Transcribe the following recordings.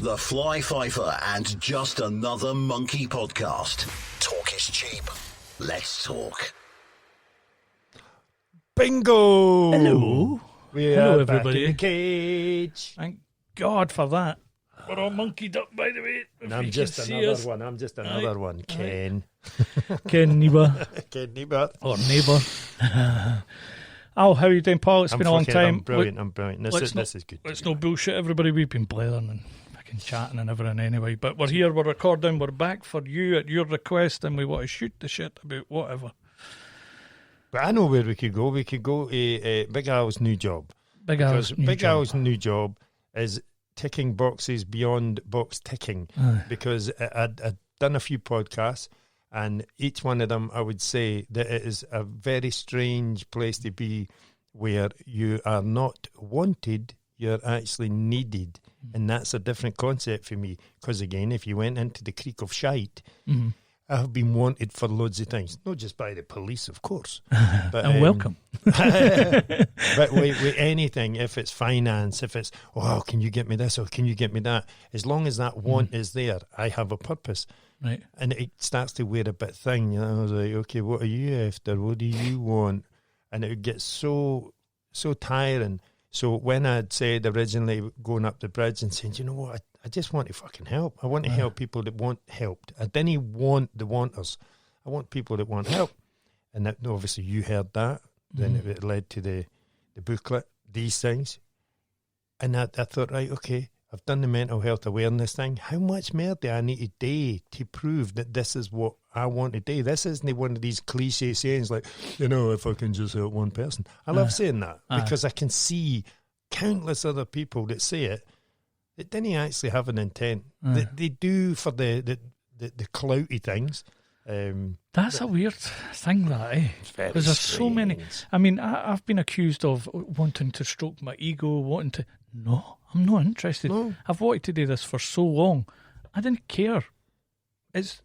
the Fly Fifer and Just Another Monkey podcast. Talk is cheap. Let's talk. Bingo! Hello. Hello, everybody. Back in the cage. Thank God for that. We're all monkeyed up, by the way. And I'm just another one. Ken. Ken neighbour. Ken neighbour. Or neighbour. Al, how are you doing, Paul? It's been a long time. I'm brilliant. This is good. It's no bullshit, everybody. We've been blathering and fucking chatting and everything anyway. But we're here, we're recording, we're back for you at your request, and we want to shoot the shit about whatever. But I know where we could go. We could go to Big Al's new job. Big Al's new job is ticking boxes beyond box ticking. Because I'd done a few podcasts, and each one of them I would say that it is a very strange place to be, where you are not wanted, you're actually needed. And that's a different concept for me, because again, if you went into the creek of shite, I have been wanted for loads of things, not just by the police, of course, but and welcome. But with anything, if it's finance, if it's, oh, can you get me this or can you get me that? As long as that want is there, I have a purpose. Right. And it starts to wear a bit thin. You know, I was like, okay, what are you after? What do you want? And it would get so tiring. So when I'd said originally going up the bridge and saying, you know what, I just want to fucking help. I want to help people that want helped. I didn't want the wanters. I want people that want help. And that, obviously you heard that. Then it led to the booklet, these things. And I thought, right, okay, I've done the mental health awareness thing. How much more do I need to do to prove that this is what I want to do? This isn't one of these cliche sayings like, you know, if I can just help one person. I love saying that because I can see countless other people that say it that didn't actually have an intent. They do for the clouty things. That's a weird thing, that, eh? Because there's so many. I mean, I've been accused of wanting to stroke my ego, No, I'm not interested. No. I've wanted to do this for so long. I didn't care. It's...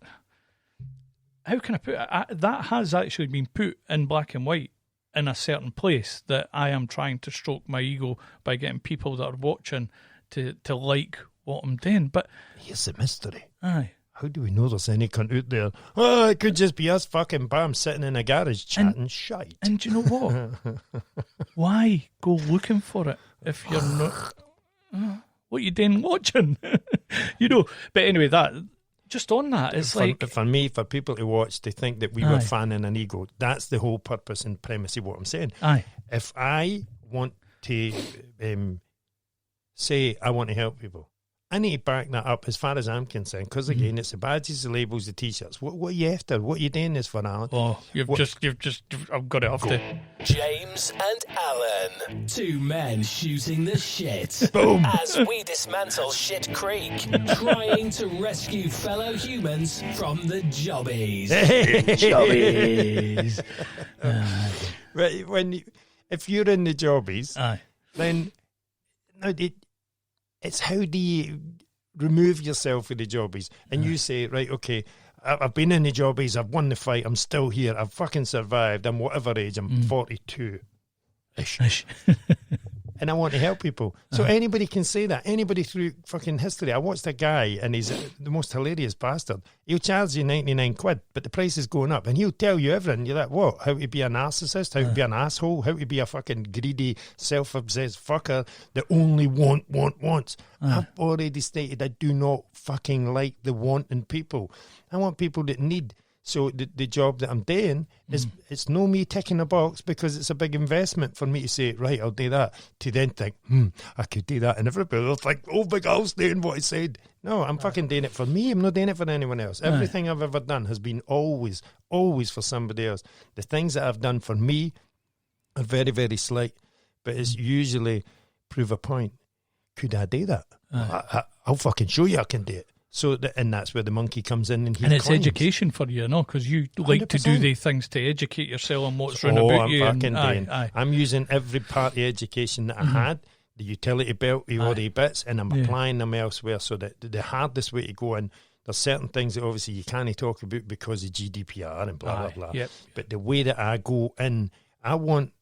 How can I put it? That has actually been put in black and white in a certain place, that I am trying to stroke my ego by getting people that are watching to like what I'm doing. But here's the mystery. Aye. How do we know there's any cunt out there? Oh, it could just be us fucking bams sitting in a garage chatting shite. And do you know what? Why go looking for it if you're not... what you doing watching? You know. But anyway, that... Just on that, it's for me, for people to watch, they think that we were fanning an ego. That's the whole purpose and premise of what I'm saying. Aye. If I want to say I want to help people, I need to back that up as far as I'm concerned. Because again, it's the badges, the labels, the t-shirts. What are you after? What are you doing this for, Alan? Oh, I've got it off to James and Alan. Two men shooting the shit. Boom. As we dismantle Shit Creek, trying to rescue fellow humans from the jobbies. Jobbies. Right, if you're in the jobbies, then it's how do you remove yourself from the jobbies? And you say, right, okay, I've been in the jobbies, I've won the fight, I'm still here, I've fucking survived, I'm whatever age, I'm 42-ish. And I want to help people. So anybody can say that. Anybody through fucking history. I watched a guy, and he's the most hilarious bastard. He'll charge you 99 quid, but the price is going up. And he'll tell you everything. You're like, what? How to be a narcissist? How to be an asshole? How to be a fucking greedy, self-obsessed fucker that only wants. I've already stated I do not fucking like the wanting people. I want people that need. So the job that I'm doing is it's no me ticking a box, because it's a big investment for me to say, right, I'll do that, to then think, I could do that, and everybody will think, oh, Big Al's doing what I said. No, I'm fucking doing it for me. I'm not doing it for anyone else. Everything I've ever done has been always for somebody else. The things that I've done for me are very, very slight, but it's usually prove a point. Could I do that? I'll fucking show you I can do it. So, and that's where the monkey comes in, and it's education for you, no? Because you like 100%. To do the things to educate yourself on what's round about you. I'm using every part of education that I had, the utility belt, all the bits, and I'm applying them elsewhere. So that the hardest way to go in, there's certain things that obviously you can't talk about because of GDPR and blah blah blah. Yep. But the way that I go in, I want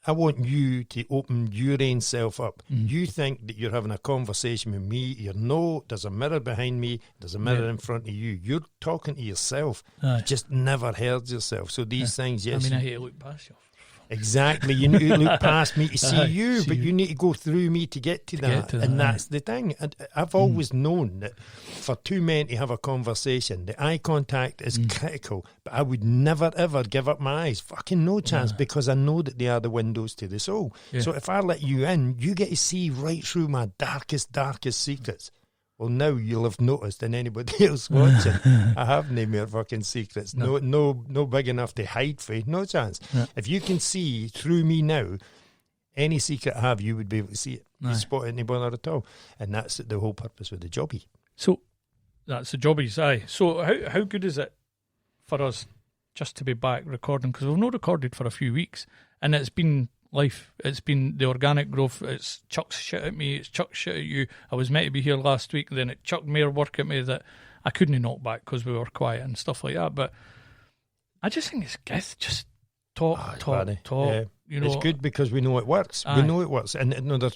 I want you to open your own self up. You think that you're having a conversation with me. There's a mirror behind me. There's a mirror in front of you. You're talking to yourself. Aye. You just never heard yourself. So these things, yes. I hate to look past you. Exactly. You need to look past me to see Aye, you, see but you. you need to go through me to get to that. And that's the thing. And I've always known that for two men to have a conversation, the eye contact is critical, but I would never, ever give up my eyes. Fucking no chance, because I know that they are the windows to the soul. Yeah. So if I let you in, you get to see right through my darkest secrets. Well, now you'll have noticed, and anybody else watching, I have no more fucking secrets. No big enough to hide for. No chance. Yeah. If you can see through me now, any secret I have, you would be able to see it. You Aye. spot it any bother at all. And that's the whole purpose with the jobby. So that's the jobbies, aye. So how good is it for us just to be back recording? Because we've not recorded for a few weeks, and it's been life. It's been the organic growth. It's chucked shit at me. It's chucked shit at you. I was meant to be here last week, then it chucked more work at me that I couldn't knock back because we were quiet and stuff like that. But I just think it's good. Just talk. Yeah. You know, It's good because we know it works. Aye. We know it works. And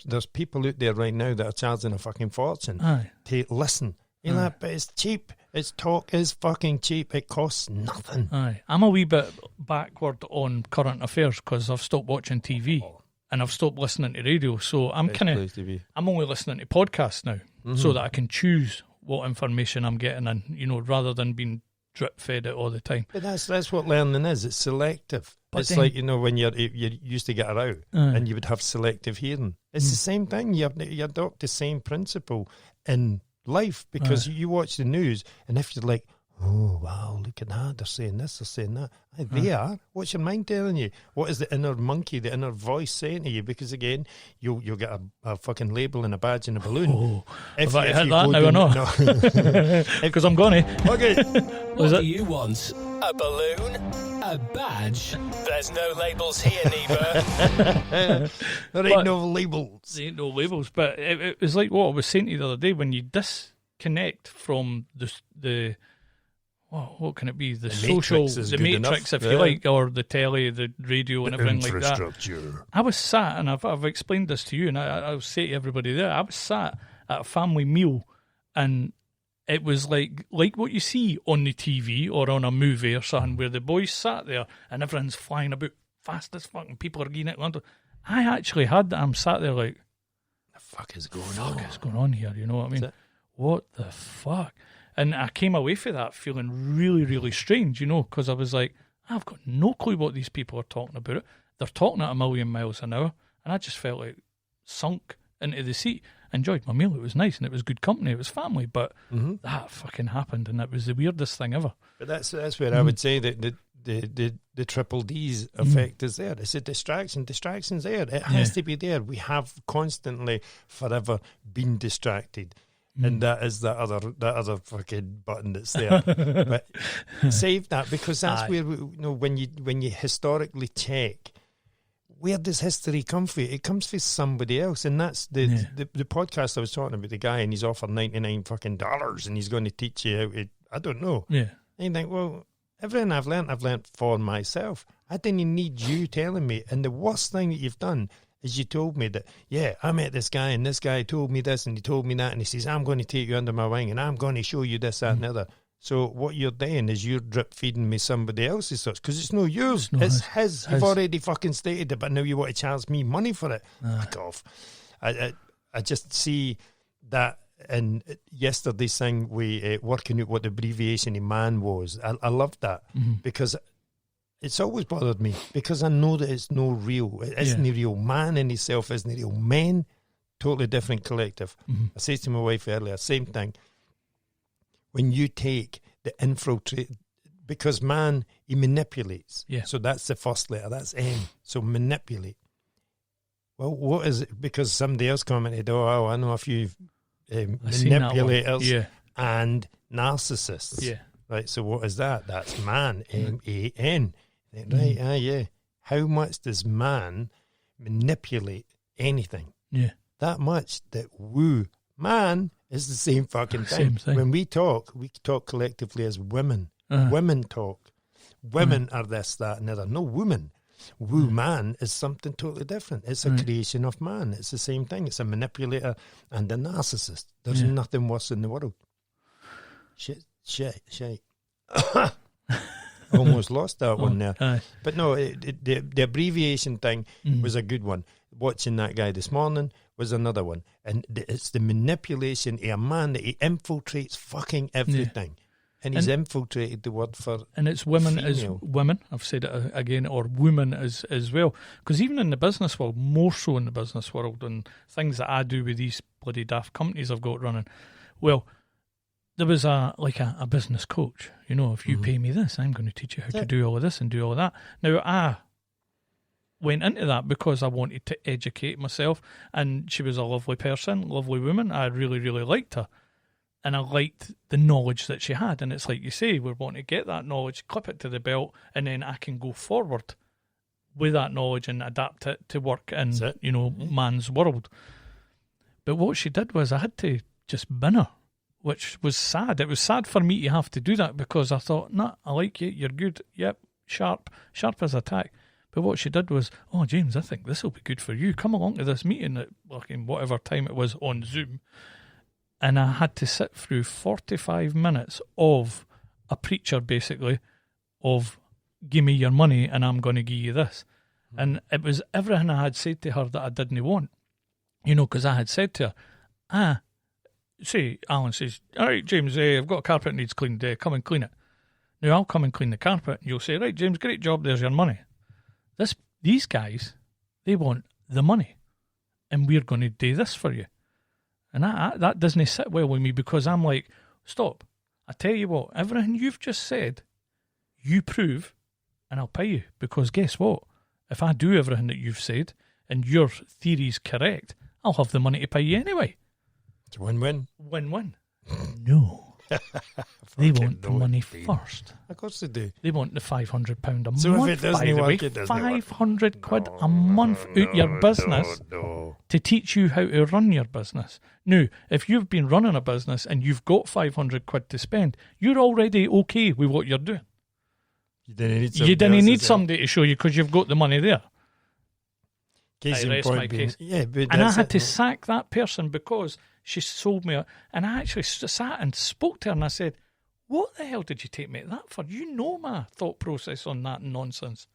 there's people out there right now that are charging a fucking fortune Aye. to listen. You know, but it's cheap. Its talk is fucking cheap. It costs nothing. Aye. I'm a wee bit backward on current affairs because I've stopped watching TV and I've stopped listening to radio. So I'm I'm only listening to podcasts now so that I can choose what information I'm getting in, you know, rather than being drip fed it all the time. But that's what learning is. It's selective. But it's then, like, you know, when you used to get her out and you would have selective hearing. It's the same thing. You adopt the same principle in life because you watch the news, and if you're like, oh wow, look at that, they're saying this, they're saying that, they are. What's your mind telling you? What is the inner monkey, the inner voice saying to you? Because again, you'll get a fucking label and a badge and a balloon. Have I hit that now or not? Because I'm gonna. Okay. What do you want? A balloon? A badge? There's no labels here, Niebuhr. There ain't no labels. There ain't no labels, but it was like what I was saying to you the other day, when you disconnect from the what can it be? The social, the matrix, if you like, or the telly, the radio, and everything like that. I was sat, and I've explained this to you, and I'll say to everybody there, I was sat at a family meal, and it was like what you see on the TV or on a movie or something, where the boys sat there and everyone's flying about fast as fuck, and people are getting it. I actually had that. I'm sat there like, The fuck is going on here? You know what I mean? What the fuck? And I came away from that feeling really, really strange, you know, because I was like, I've got no clue what these people are talking about. They're talking at 1,000,000 miles an hour, and I just felt like sunk into the seat. Enjoyed my meal. It was nice, and it was good company. It was family, but that fucking happened, and it was the weirdest thing ever. But that's where I would say that the triple D's effect is there. It's a distraction. Distraction's there. It has to be there. We have constantly, forever been distracted. And that is that other fucking button that's there. But save that, because that's where when you historically check, where does history come from? It comes from somebody else, and that's the podcast I was talking about. The guy, and he's offered $99 fucking dollars, and he's going to teach you how to. I don't know. Yeah. And you think, well, everything I've learnt for myself. I didn't need you telling me. And the worst thing that you've done is you told me that, I met this guy, and this guy told me this, and he told me that, and he says, I'm going to take you under my wing, and I'm going to show you this, that, and the other. So what you're doing is you're drip feeding me somebody else's thoughts, because it's no yours. It's his. You've already fucking stated it, but now you want to charge me money for it. Fuck off. I just see that in yesterday's thing, we working out what the abbreviation of man was. I love that because it's always bothered me, because I know that it's no real. It isn't real. Man in himself isn't real. Men, totally different collective. I said to my wife earlier, same thing. When you take the infiltrate, because man, he manipulates. Yeah. So that's the first letter. That's M. So manipulate. Well, what is it? Because somebody else commented, I know a few manipulators and narcissists. Yeah. Right, so what is that? That's man, M-A-N. Right, How much does man manipulate anything? Yeah. That much that man is the same fucking thing. Same thing. When we talk collectively as women. Women talk. Women are this, that, and the other. No woman. Woo man is something totally different. It's a creation of man. It's the same thing. It's a manipulator and a narcissist. There's nothing worse in the world. Shit. Almost lost that one there. But no, the abbreviation thing was a good one. Watching that guy this morning was another one. And it's the manipulation of a man that he infiltrates fucking everything. And he's infiltrated the word for and it's women female. as women. I've said it again, or women as well. Because even in the business world, more so in the business world, and things that I do with these bloody daft companies I've got running, well, there was a business coach. You know, if you pay me this, I'm going to teach you how to do all of this and do all of that. Now, I went into that because I wanted to educate myself, and she was a lovely person, lovely woman. I really, really liked her. And I liked the knowledge that she had. And it's like you say, we're wanting to get that knowledge, clip it to the belt, and then I can go forward with that knowledge and adapt it to work in, man's world. But what she did was I had to just bin her, which was sad. It was sad for me to have to do that because I thought, nah, I like you, you're good, yep, sharp as a tack. But what she did was, oh, James, I think this will be good for you. Come along to this meeting at whatever time it was on Zoom. And I had to sit through 45 minutes of a preacher, basically, of give me your money and I'm going to give you this. And it was everything I had said to her that I didn't want. You know, because I had said to her, say, Alan says, all right, James, I've got a carpet that needs cleaned, come and clean it. Now, I'll come and clean the carpet. And you'll say, right, James, great job, there's your money. These guys, they want the money. And we're going to do this for you. And that doesn't sit well with me because I'm like, stop. I tell you what, everything you've just said, you prove, and I'll pay you. Because guess what? If I do everything that you've said, and your theory's correct, I'll have the money to pay you anyway. It's a win-win. Win-win. No. They want the money first. Of course they do. They want the £500 a month. So if it doesn't work, it doesn't work. 500 quid a month out your business to teach you how to run your business. Now, if you've been running a business and you've got 500 quid to spend, you're already okay with what you're doing. You didn't need somebody to show you because you've got the money there. Case in point being, and I had to sack that person because she sold me. And I actually sat and spoke to her and I said, what the hell did you take me to that for? You know my thought process on that nonsense.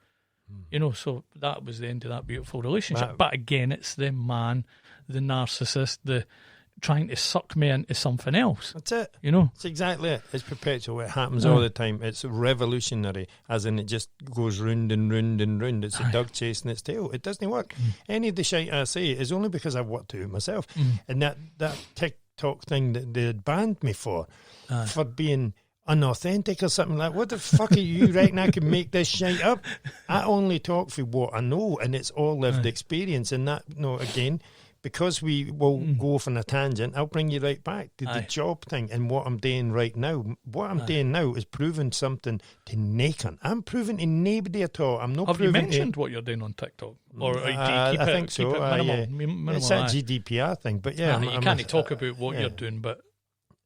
You know, so that was the end of that beautiful relationship. But again, it's the man, the narcissist, the trying to suck me into something else. That's it. You know? It's exactly it. It's perpetual. It happens all the time. It's revolutionary, as in it just goes round and round and round. It's a dog chasing its tail. It doesn't work. Any of the shit I say is only because I've worked it out myself. And that TikTok thing that they had banned me for being unauthentic or something like, what the fuck are you reckon I can make this shit up? I only talk for what I know, and it's all lived experience. And that, again, because we will go off on a tangent, I'll bring you right back to the job thing and what I'm doing right now. What I'm doing now is proving something to Nathan. I'm proving to nobody at all. I'm not. Have you mentioned what you're doing on TikTok? Or do you keep I think so. Minimal, it's a GDPR thing, but yeah. You can't talk about what you're doing, but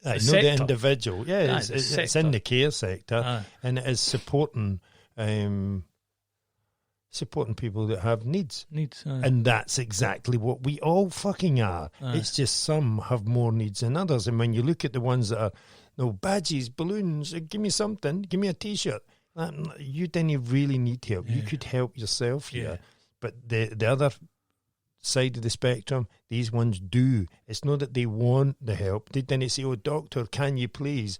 the individual. Yeah, it's in the care sector, and it is supporting people that have needs. And that's exactly what we all fucking are. It's just some have more needs than others. And when you look at the ones that are, badges, balloons, give me something, give me a T-shirt, you didn't really need help. You could help yourself here. But the other side of the spectrum, these ones do. It's not that they want the help. They didn't say, oh, doctor, can you please?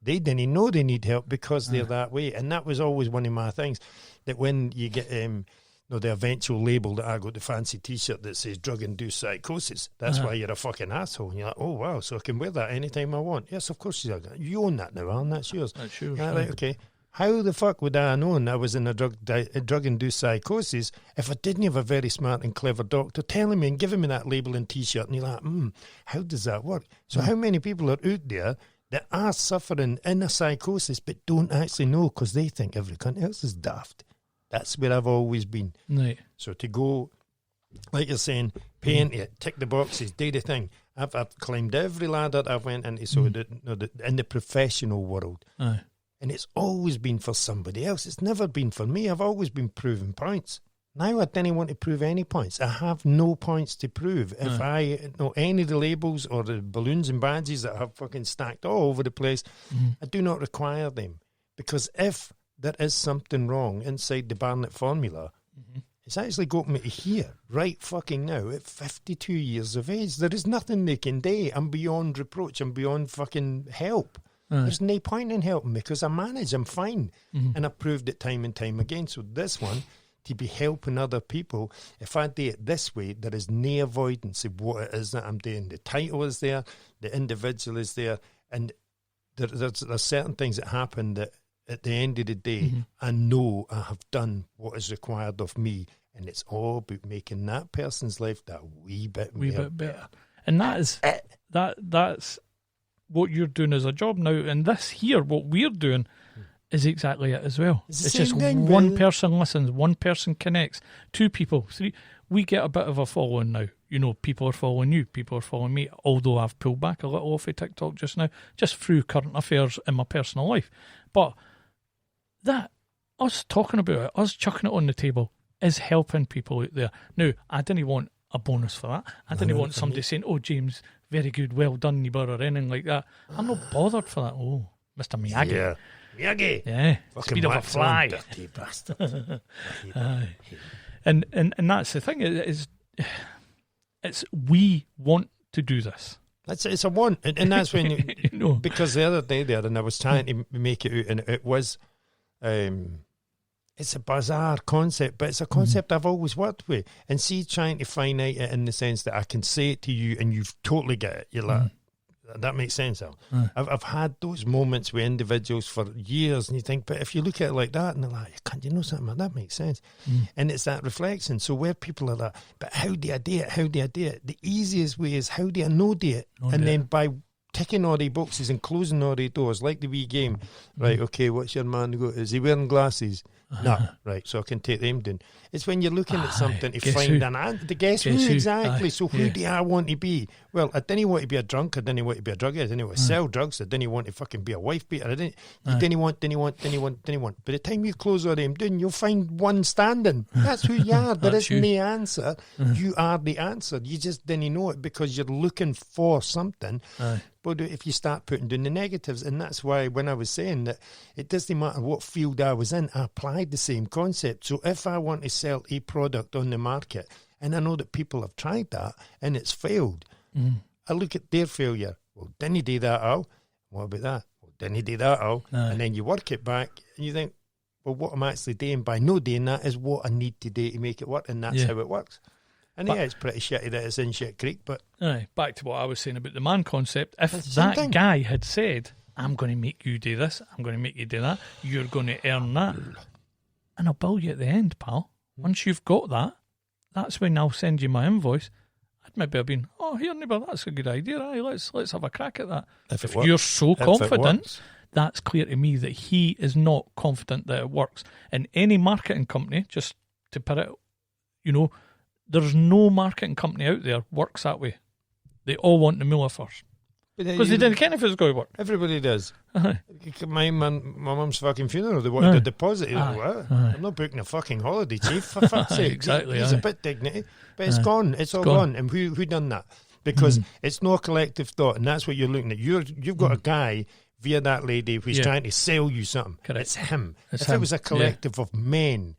They didn't know they need help because they're that way. And that was always one of my things, that when you get the eventual label that I got the fancy T-shirt that says drug-induced psychosis, that's why you're a fucking asshole. And you're like, oh, wow, so I can wear that anytime I want. Yes, of course you own that now, Alan. That's yours. That's yours. Right, okay. How the fuck would I have known I was in a drug-induced psychosis if I didn't have a very smart and clever doctor telling me and giving me that label and T-shirt? And you're like, how does that work? So how many people are out there that are suffering in a psychosis but don't actually know because they think everyone else is daft? That's where I've always been. Right. So to go, like you're saying, pay into it, tick the boxes, do the thing. I've climbed every ladder I've went into. So in the professional world, And it's always been for somebody else. It's never been for me. I've always been proving points. Now I didn't want to prove any points. I have no points to prove. If I know any of the labels or the balloons and badges that I have fucking stacked all over the place, I do not require them. Because if there is something wrong inside the Barnett formula, it's actually got me to here, right fucking now, at 52 years of age. There is nothing they can do. I'm beyond reproach. I'm beyond fucking help. There's no point in helping me because I manage. I'm fine. And I've proved it time and time again. So this one, to be helping other people, if I do it this way, there is no avoidance of what it is that I'm doing. The title is there, the individual is there, and there's certain things that happen that at the end of the day, I know I have done what is required of me, and it's all about making that person's life that wee bit better. And that is that's what you're doing as a job now. And this here, what we're doing, is exactly it as well. It's just thing, one really. person listens, one person connects, two people, three. We get a bit of a following now. You know, people are following you, people are following me, although I've pulled back a little off of TikTok just now, just through current affairs in my personal life. But that, us talking about it, us chucking it on the table, is helping people out there. Now, I didn't want a bonus for that. I didn't want somebody saying, "Oh, James, very good, well done, Niebuhr," or anything like that. I'm not bothered for that. Oh, Mr. Miyagi. Yeah. Miyagi. Yeah. Fucking Speed of a wax fly. on, dirty bastard. And that's the thing. It's we want to do this. It's a want, and that's when you, You know. because the other day there, and I was trying to make it out, and it was, it's a bizarre concept, but it's a concept I've always worked with. And see, trying to finite it in the sense that I can say it to you, and you've totally get it. You're like, that makes sense, Al. I've had those moments with individuals for years, and you think, but if you look at it like that, and they're like, can't you know something? That makes sense. And it's that reflection. So where people are like, but how do I do it? How do I do it? The easiest way is, how do I know do it? Then by ticking all the boxes and closing all the doors, like the wee game, right, okay, what's your man go? Is he wearing glasses? No, right, so I can take them down. It's when you're looking at something to find an answer. Guess who exactly? So who do I want to be? Well, I didn't want to be a drunk. I didn't want to be a druggie. I didn't want to sell drugs. I didn't want to fucking be a wife beater. I didn't. You didn't want. By the time you close all them down, you'll find one standing. That's who you are. There is no answer. You are the answer. You just didn't know it because you're looking for something. But if you start putting down the negatives, and that's why when I was saying that it doesn't matter what field I was in, I applied the same concept. So if I want to sell a product on the market, and I know that people have tried that and it's failed, I look at their failure. Well, didn't he do that, Al? What about that? Well, didn't he do that, Al? And then you work it back and you think, well, what I'm actually doing by no doing that is what I need to do to make it work, and that's how it works. And yeah, it's pretty shitty that it's in shit creek, but... back to what I was saying about the man concept. If that guy had said, I'm going to make you do this, I'm going to make you do that, you're going to earn that, and I'll bill you at the end, pal. Once you've got that, that's when I'll send you my invoice. I'd maybe have been, oh, here, neighbour, that's a good idea. Aye, let's have a crack at that. If you're so confident, that's clear to me that he is not confident that it works. And any marketing company, just to put it, you know, there's no marketing company out there works that way. They all want the moolah first. Because they didn't care if it's going to work. Everybody does. My mum's fucking funeral, they wanted a deposit. I'm not booking a fucking holiday, chief, for fuck's sake. Exactly. There's a bit of dignity. But it's gone. It's all gone. And who done that? Because it's no collective thought, and that's what you're looking at. You've got a guy via that lady who's trying to sell you something. Correct. It's him. It's if him. it was a collective of men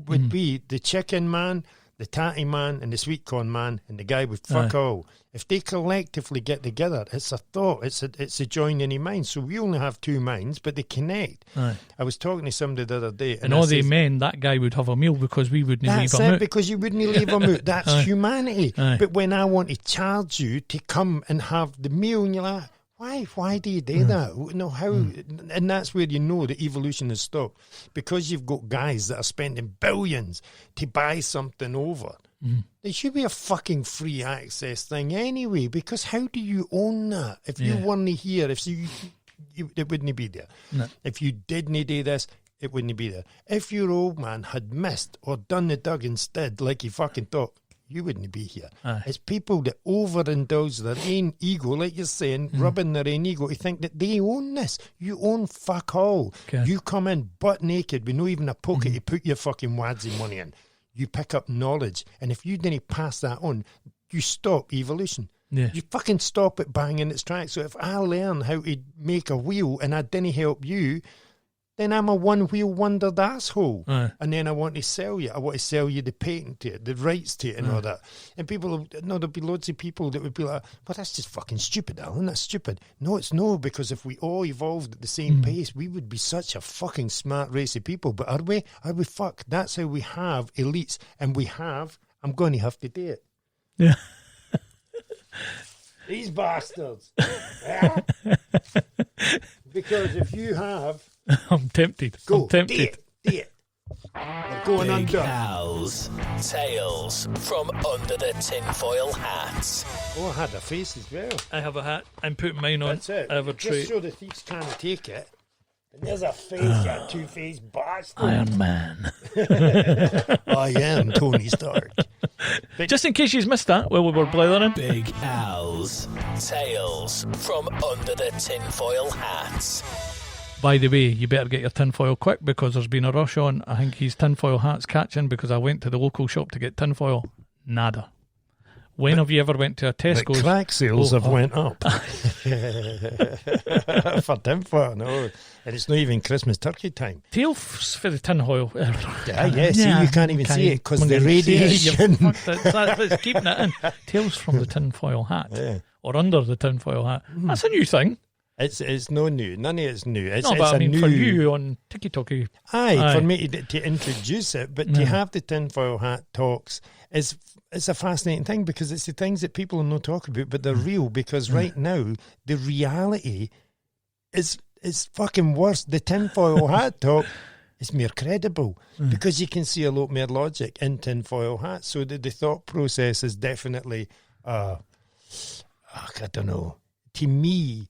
would be the chicken man, the tatty man, and the sweet corn man, and the guy with fuck all. If they collectively get together, it's a thought, it's a joining of minds. So we only have two minds, but they connect. I was talking to somebody the other day, and all they men, that guy would have a meal because we wouldn't leave him out. That's it, because you wouldn't leave him out. That's humanity. But when I want to charge you to come and have the meal, and you're like, why do you do that? No, how? And that's where you know the evolution has stopped. Because you've got guys that are spending billions to buy something over. There should be a fucking free access thing anyway, because how do you own that? If you weren't here, it wouldn't be there. No. If you didn't do this, it wouldn't be there. If your old man had missed or done the dug instead, like he fucking thought, you wouldn't be here. Aye. It's people that overindulge their own ego, like you're saying, rubbing their own ego to think that they own this. You own fuck all. Okay. You come in butt naked with no even a pocket to put your fucking wadsy money in. You pick up knowledge, and if you didn't pass that on, you stop evolution. Yeah. You fucking stop it banging its tracks. So if I learn how to make a wheel and I didn't help you, then I'm a one-wheel wondered asshole. Aye. And then I want to sell you. I want to sell you the patent to it, the rights to it and all that. And people, there'll be loads of people that would be like, but that's just fucking stupid, Alan. That's stupid. No, it's no, because if we all evolved at the same pace, we would be such a fucking smart race of people. But are we? Are we? Fuck. That's how we have elites. And we have, I'm going to have to do it. Yeah. These bastards. Yeah? Because if you have... I'm tempted. Go. I'm tempted. Do it. We're going Big under. Al's Tales from Under the Tinfoil Hats. Oh, I had a face as well. I have a hat. I'm putting mine on. That's it. I have a tray. Just so the thieves can't take it. And there's a face, you two-faced bastard. Iron Man. I am Tony Stark. Just in case you've missed that while we were blethering. Big Al's Tales from Under the Tinfoil Hats. By the way, you better get your tinfoil quick because there's been a rush on. I think his tinfoil hat's catching because I went to the local shop to get tinfoil. Nada. When have you ever went to a The Tesco's? crack sales have went up. For tinfoil, no. And it's not even Christmas turkey time. Tails for the tinfoil. See, you can't even see it because the radiation. That's keeping it in. Tails from the tinfoil hat. Yeah. Or under the tinfoil hat. That's a new thing. It's no new. None of it's new. It's, No, it's but I a mean new... for you on TikTok. Aye, for me to introduce it, but to have the tinfoil hat talks is it's a fascinating thing because it's the things that people are not talking about, but they're real. Because right now the reality is fucking worse. The tinfoil hat talk is more credible because you can see a lot more logic in tinfoil hats. So the thought process is definitely, I don't know. To me,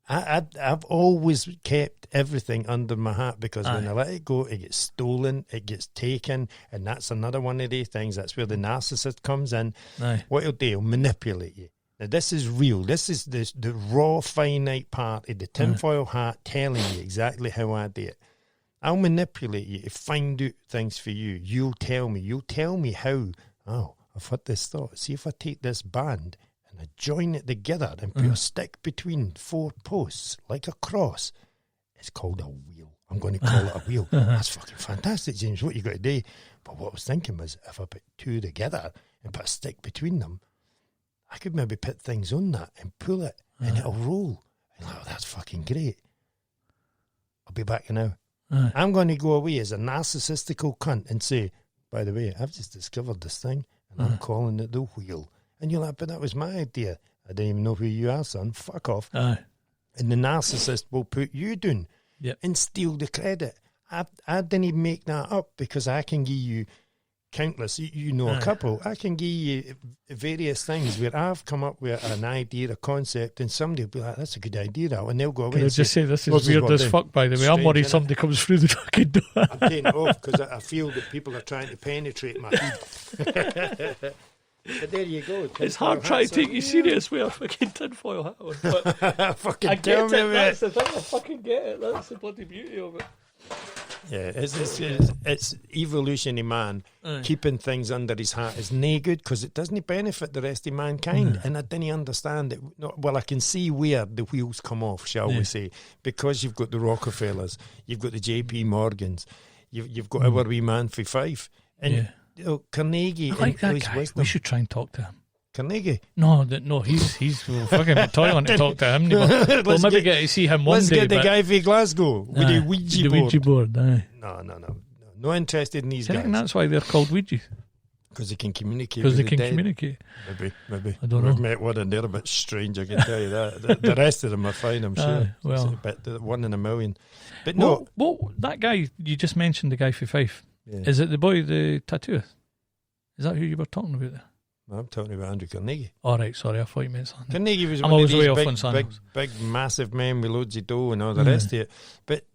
I've always kept everything under my hat because when I let it go, it gets stolen, it gets taken, and that's another one of the things. That's where the narcissist comes in. Aye. What he'll do, he'll manipulate you. Now, this is real. This is the raw, finite part of the tinfoil hat telling you exactly how I do it. I'll manipulate you to find out things for you. You'll tell me how. Oh, I've had this thought. See if I take this band and I join it together and put a stick between 4 posts like a cross. It's called a wheel. I'm going to call it a wheel. That's fucking fantastic, James. What you got to do? But what I was thinking was if I put 2 together and put a stick between them, I could maybe put things on that and pull it and it'll roll. And oh, that's fucking great. I'll be back now. I'm going to go away as a narcissistical cunt and say, by the way, I've just discovered this thing and I'm calling it the wheel. And you're like, but that was my idea. I didn't even know who you are, son. Fuck off. And the narcissist will put you down and steal the credit. I didn't make that up because I can give you countless, you know, a couple. I can give you various things where I've come up with an idea, a concept, and somebody will be like, that's a good idea, that, and they'll go away. Can I just say this is weird as fuck, by the way? I'm worried somebody comes through the fucking door. I'm taking it off because I feel that people are trying to penetrate my head. But there you go. It's hard trying to take you serious with a fucking tinfoil hat on. But fucking I tell get me it. That's the thing. I fucking get it. That's the bloody beauty of it. Yeah, it's evolution of man. Keeping things under his hat is nae good because it doesn't benefit the rest of mankind. And I didn't understand it. Well, I can see where the wheels come off, shall we say, because you've got the Rockefellers, you've got the JP Morgans, you've got our wee man for Fife, and you know, Carnegie. I like that his guy. wisdom. We should try and talk to him. Carnegie. No, he's fucking toiling to talk to him. We'll maybe get to see him one Let's day. get the guy from Glasgow with the Ouija board. Ouija board, aye. No interested in these I guys. think that's why they're called Ouijas. Because they can communicate. Because they with can the dead. communicate. Maybe. I don't know. I've met one and they're a bit strange, I can tell you that. The rest of them are fine, I'm sure. Well. It's a bit 1 in a million. But no. Well, that guy, you just mentioned the guy for Fife. Yeah. Is it the boy, the tattooist? Is that who you were talking about there? I'm talking about Andrew Carnegie. All right, sorry, I thought you meant something. Carnegie was I'm one of always way these off on big, Sandals. massive men with loads of dough and all the rest of it. But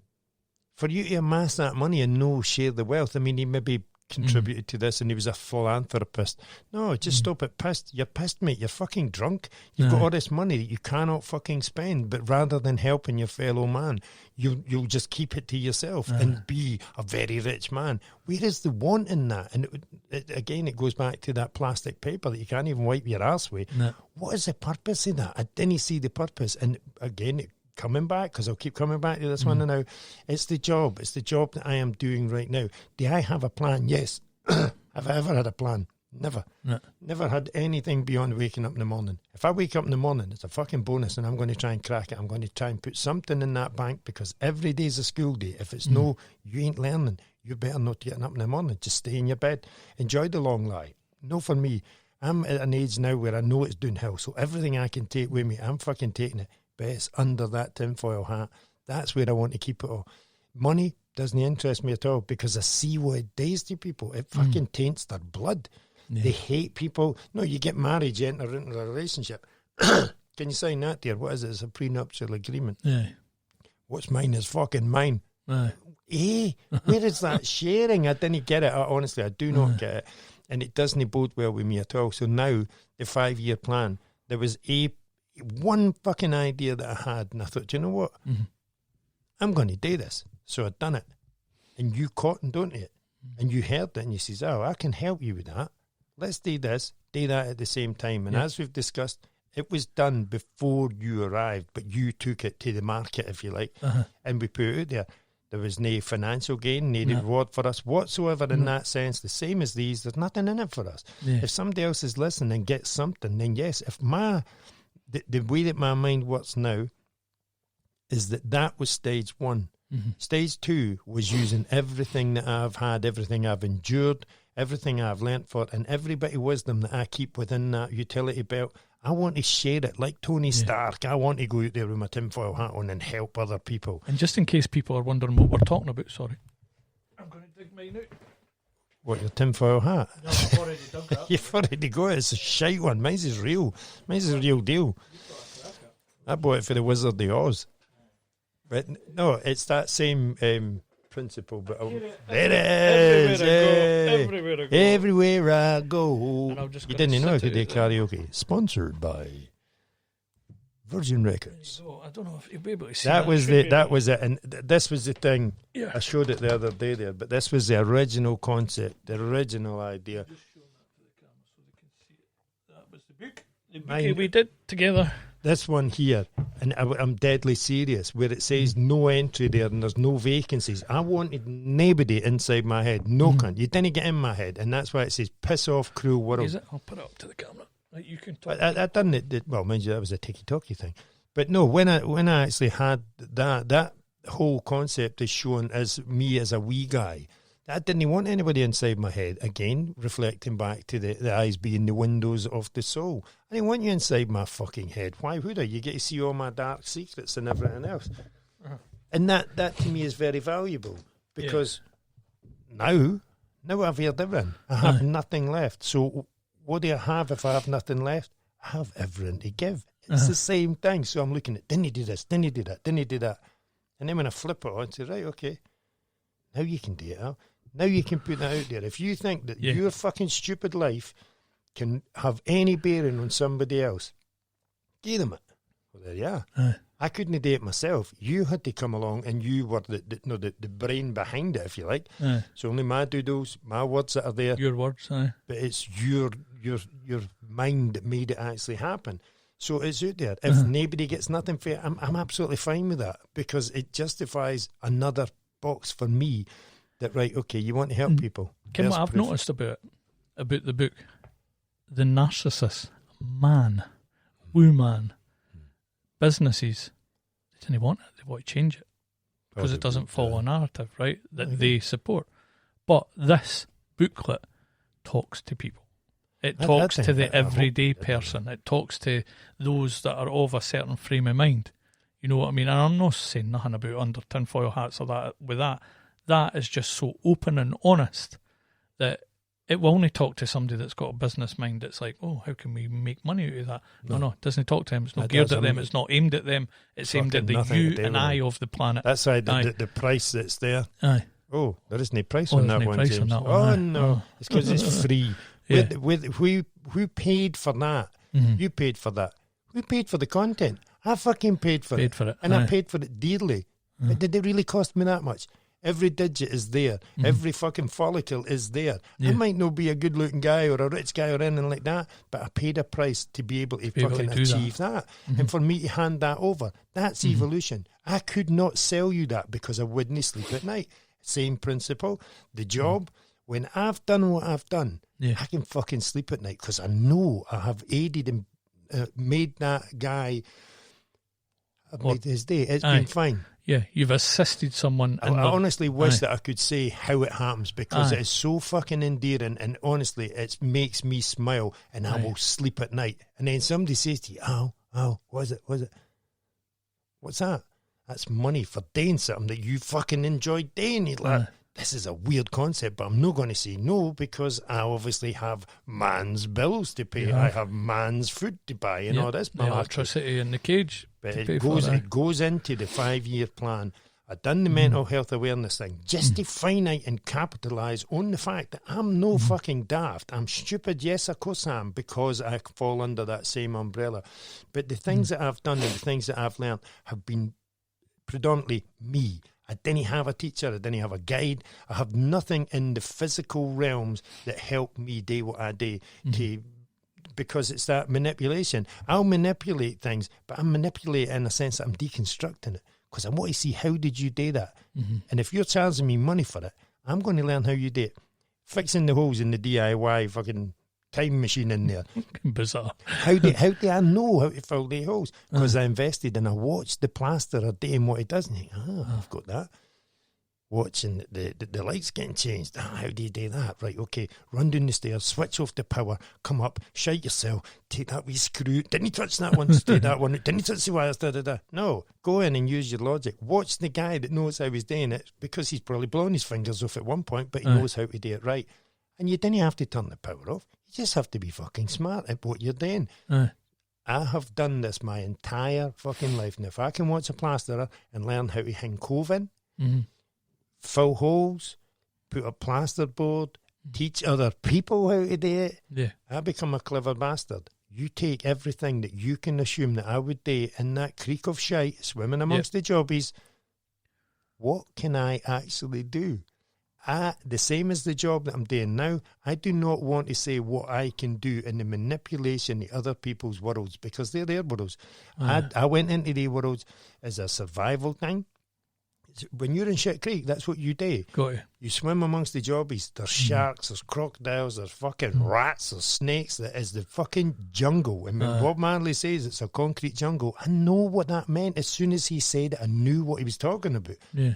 for you to amass that money and no share the wealth, I mean, he maybe contributed to this and he was a philanthropist. No, just stop it. Pissed. You're pissed, mate. You're fucking drunk. You've got all this money that you cannot fucking spend, but rather than helping your fellow man, you'll just keep it to yourself and be a very rich man. Where is the want in that? And again, it goes back to that plastic paper that you can't even wipe your arse with. No. What is the purpose of that? I didn't see the purpose. And again, coming back, because I'll keep coming back to this one now, it's the job. It's the job that I am doing right now. Do I have a plan? Yes. Have I ever had a plan? Never. No. Never had anything beyond waking up in the morning. If I wake up in the morning, it's a fucking bonus and I'm going to try and crack it. I'm going to try and put something in that bank because every day's a school day. If it's no, you ain't learning, you better not getting up in the morning. Just stay in your bed. Enjoy the long lie. No, for me, I'm at an age now where I know it's downhill, so everything I can take with me, I'm fucking taking it. But it's under that tinfoil hat. That's where I want to keep it all. Money doesn't interest me at all because I see what it does to people. It fucking taints their blood. Yeah. They hate people. No, you get married, you enter into a relationship. Can you sign that there? What is it? It's a prenuptial agreement. Yeah. What's mine is fucking mine. Aye. Where is that sharing? I didn't get it. Honestly, I do not get it. And it doesn't bode well with me at all. So now, the 5-year plan, there was one fucking idea that I had, and I thought, do you know what? I'm going to do this. So I'd done it. And you caught and don't it. And you heard it, and you says, oh, I can help you with that. Let's do this, do that at the same time. And as we've discussed, it was done before you arrived, but you took it to the market, if you like, and we put it out there. There was no financial gain, no reward for us whatsoever in that sense. The same as these, there's nothing in it for us. Yeah. If somebody else is listening and gets something, then yes. If the way that my mind works now is that was stage 1. Stage 2 was using everything that I've had, everything I've endured, everything I've learnt for, and every bit of wisdom that I keep within that utility belt. I want to share it like Tony Stark. I want to go out there with my tinfoil hat on and help other people. And just in case people are wondering what we're talking about, sorry, I'm going to dig mine out. What, your tinfoil hat? No, I've already dug that. You've already got it. It's a shite one. Mine's is real. Mine's is a real deal. I bought it for the Wizard of Oz. But no, it's that same principle. But there it is. Everywhere I go. Everywhere I go. And I'm just You gonna didn't know I sit could do out karaoke. Sponsored by Virgin Records. I don't know if you'll be able to see That was it, and this was the thing. Yeah. I showed it the other day there, but this was the original concept, the original idea. Just show that to the camera so they can see it. That was the book. The book we did together. This one here, and I'm deadly serious, where it says no entry there and there's no vacancies. I wanted nobody inside my head. No cunt. You didn't get in my head, and that's why it says piss off, cruel world. Is it? I'll put it up to the camera. Right, you can talk. I done it. Well, mind you, that was a ticky-talky thing. But no, when I actually had that whole concept is shown as me as a wee guy. I didn't want anybody inside my head. Again, reflecting back to the eyes being the windows of the soul. I didn't want you inside my fucking head. Why would I? You get to see all my dark secrets and everything else. And that to me is very valuable because now I've heard everything. I have nothing left. So what do I have if I have nothing left? I have everything to give. It's the same thing. So I'm looking at, didn't he do this? Didn't he do that? Didn't he do that? And then when I flip it on, I say, right, okay, now you can do it, Al. Now you can put that out there. If you think that your fucking stupid life can have any bearing on somebody else, give them it. Well, there you are. I couldn't do it myself. You had to come along, and you were the brain behind it, if you like. It's only my doodles, my words that are there. Your words, but it's your mind that made it actually happen. So it's out there. If nobody gets nothing for it, I'm absolutely fine with that because it justifies another box for me. That right, okay, you want to help people. Kim, what I've noticed about the book, the narcissist, man, woman, businesses, they didn't want it. They want to change it because it doesn't follow a narrative, right, that they support. But this booklet talks to people. It talks to the everyday person. It talks to those that are of a certain frame of mind. You know what I mean? And I'm not saying nothing about under tinfoil hats or that with that. That is just so open and honest that it will only talk to somebody that's got a business mind that's like, oh, how can we make money out of that? No, it doesn't talk to them. It's not geared at them. It's not aimed at them. It's aimed at the you and I of the planet. That's right, the price that's there. Aye. Oh, there isn't a price Oh, on there's that no one, price James. on that one, Oh, aye. no. Oh. It's because it's free. Yeah. Who paid for that? Mhm. You paid for that. Who paid for the content? I fucking paid for Paid it. for it, And I aye. paid for it dearly. But did it really cost me that much? Every digit is there. Every fucking follicle is there. Yeah. I might not be a good looking guy or a rich guy or anything like that, but I paid a price to be able to be able fucking to do that. achieve that. And for me to hand that over, that's evolution. I could not sell you that because I wouldn't sleep at night. Same principle. The job, when I've done what I've done, Yeah. I can fucking sleep at night because I know I have aided and made that guy, I've made his day. It's Aye. been fine. Yeah, you've assisted someone. I honestly wish Aye. that I could say how it happens because Aye. it is so fucking endearing, and honestly, it makes me smile, and I Aye. will sleep at night. And then somebody says to you, "Oh, what is it? What's that?" That's money for doing something that you fucking enjoy doing. You're like, Aye. this is a weird concept, but I'm not going to say no because I obviously have man's bills to pay. Yeah. I have man's food to buy and all this. the malarkey. electricity in the cage. But to it pay goes, for it, it goes into the 5-year plan. I done the mental health awareness thing just to finite and capitalise on the fact that I'm no fucking daft. I'm stupid, yes, of course I am, because I fall under that same umbrella. But the things that I've done and the things that I've learned have been predominantly me. I didn't have a teacher, I didn't have a guide. I have nothing in the physical realms that help me do what I do to, because it's that manipulation. I'll manipulate things, but I'm manipulating in a sense that I'm deconstructing it because I want to see how did you do that. And if you're charging me money for it, I'm going to learn how you do it. Fixing the holes in the DIY fucking time machine in there. Bizarre. How do I know how to fill the holes? Because I invested and I watched the plasterer doing what he does. And you think, I've got that. Watching the lights getting changed. How do you do that? Right, okay. Run down the stairs, switch off the power, come up, shite yourself, take that wee screw. Didn't you touch that one? Stay that one. Didn't you touch the wires? Da. No, go in and use your logic. Watch the guy that knows how he's doing it because he's probably blown his fingers off at one point, but he knows how to do it right. And you didn't have to turn the power off. You just have to be fucking smart at what you're doing. I have done this my entire fucking life. Now, if I can watch a plasterer and learn how to hang cove in, fill holes, put a plasterboard, teach other people how to do it, I become a clever bastard. You take everything that you can assume that I would do in that creek of shite, swimming amongst the jobbies. What can I actually do? The same as the job that I'm doing now, I do not want to say what I can do in the manipulation of other people's worlds because they're their worlds. I went into the worlds as a survival thing. When you're in Shit Creek, that's what you do. Got you. You swim amongst the jobbies. There's sharks, there's crocodiles, there's fucking rats, there's snakes. That is the fucking jungle. And when Bob Marley says it's a concrete jungle, I know what that meant. As soon as he said it, I knew what he was talking about. Yeah.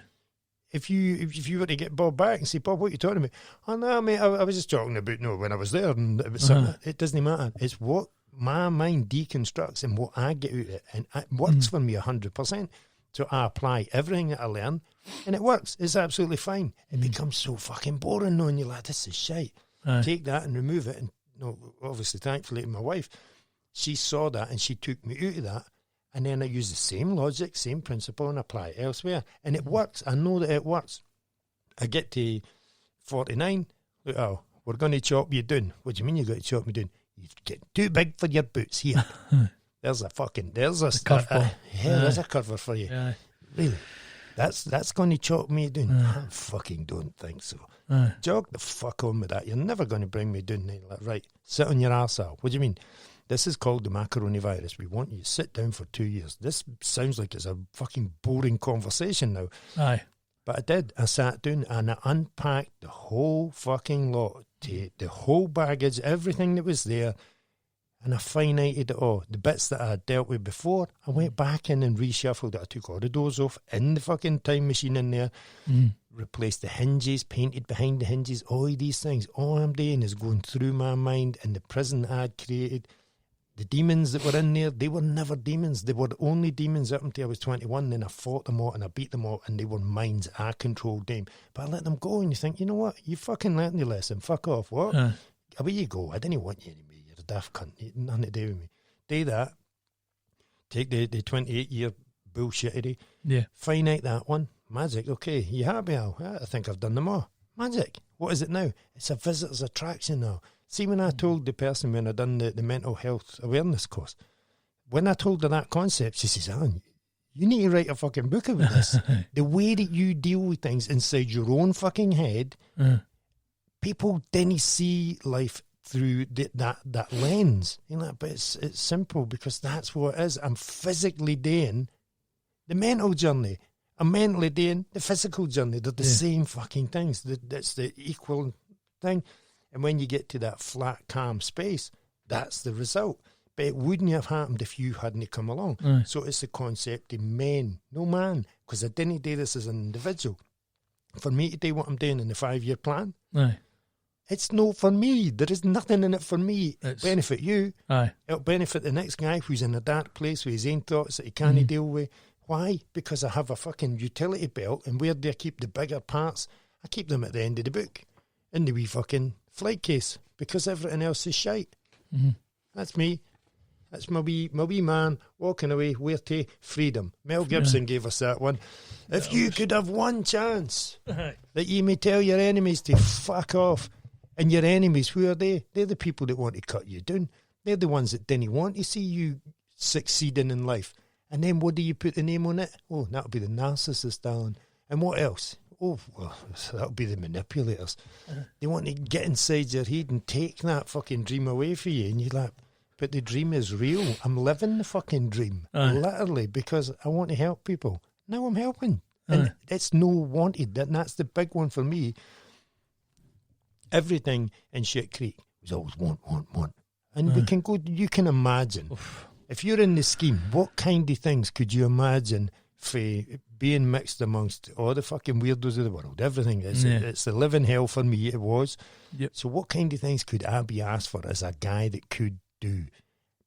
If you were to get Bob back and say, Bob, what are you talking about? Oh, no, mate, I was just talking about, when I was there and it was something. It doesn't matter. It's what my mind deconstructs and what I get out of it. And it works for me 100%. So I apply everything that I learn and it works. It's absolutely fine. It becomes so fucking boring knowing you're like, this is shite. Take that and remove it. And obviously, thankfully, my wife, she saw that and she took me out of that. And then I use the same logic, same principle, and apply it elsewhere. And it works. I know that it works. I get to 49. Oh, we're going to chop you down. What do you mean you're going to chop me down? You get too big for your boots here. There's a curveball. There's a curver for you. Yeah. Really? That's going to chop me down? I fucking don't think so. Jog the fuck on with that. You're never going to bring me down. Like, right, sit on your arsehole. What do you mean? This is called the macaroni virus. We want you to sit down for 2 years. This sounds like it's a fucking boring conversation now. Aye. But I did. I sat down and I unpacked the whole fucking lot, the whole baggage, everything that was there, and I finited it all. The bits that I had dealt with before, I went back in and reshuffled it. I took all the doors off in the fucking time machine in there, replaced the hinges, painted behind the hinges, all of these things. All I'm doing is going through my mind and the prison I had created. The demons that were in there, they were never demons. They were only demons up until I was 21. Then I fought them all and I beat them all, and they were minds. I controlled them. But I let them go, and you think, you know what? You fucking learned your lesson. Fuck off. What? Away you go. I didn't want you anymore. You're a daft cunt. You had nothing to do with me. Do that. Take the 28-year bullshittery. Yeah. Finite that one. Magic, okay. You happy, Al? I think I've done them all. Magic. What is it now? It's a visitor's attraction now. See, when I told the person when I done the mental health awareness course, when I told her that concept, she says, Alan, you need to write a fucking book about this. The way that you deal with things inside your own fucking head, people didn't see life through that lens. You know, but it's simple because that's what it is. I'm physically doing the mental journey. I'm mentally doing the physical journey. They're the same fucking things. That's the equal thing. And when you get to that flat, calm space, that's the result. But it wouldn't have happened if you hadn't come along. So it's the concept of men, no man, because I didn't do this as an individual. For me to do what I'm doing in the 5-year plan, it's not for me. There is nothing in it for me. It'll benefit you. It'll benefit the next guy who's in a dark place with his own thoughts that he can't deal with. Why? Because I have a fucking utility belt, and where do I keep the bigger parts? I keep them at the end of the book, in the wee fucking flight case, because everything else is shite. That's me. That's my wee man walking away. Where to? Freedom. Mel Gibson gave us that one. If you could have one chance that you may tell your enemies to fuck off, and your enemies, who are they? They're the people that want to cut you down. They're the ones that didn't want to see you succeeding in life. And then what do you put the name on it? Oh, that'll be the narcissist, Alan. And what else? Oh, well, that'll be the manipulators. They want to get inside your head and take that fucking dream away from you. And you're like, but the dream is real. I'm living the fucking dream, literally, because I want to help people. Now I'm helping. And it's no wanted. That's the big one for me. Everything in Shit Creek was always want. And we can go, you can imagine. If you're in the scheme, what kind of things could you imagine for being mixed amongst all the fucking weirdos of the world? Everything. It's a living hell for me, it was. Yep. So what kind of things could I be asked for as a guy that could do?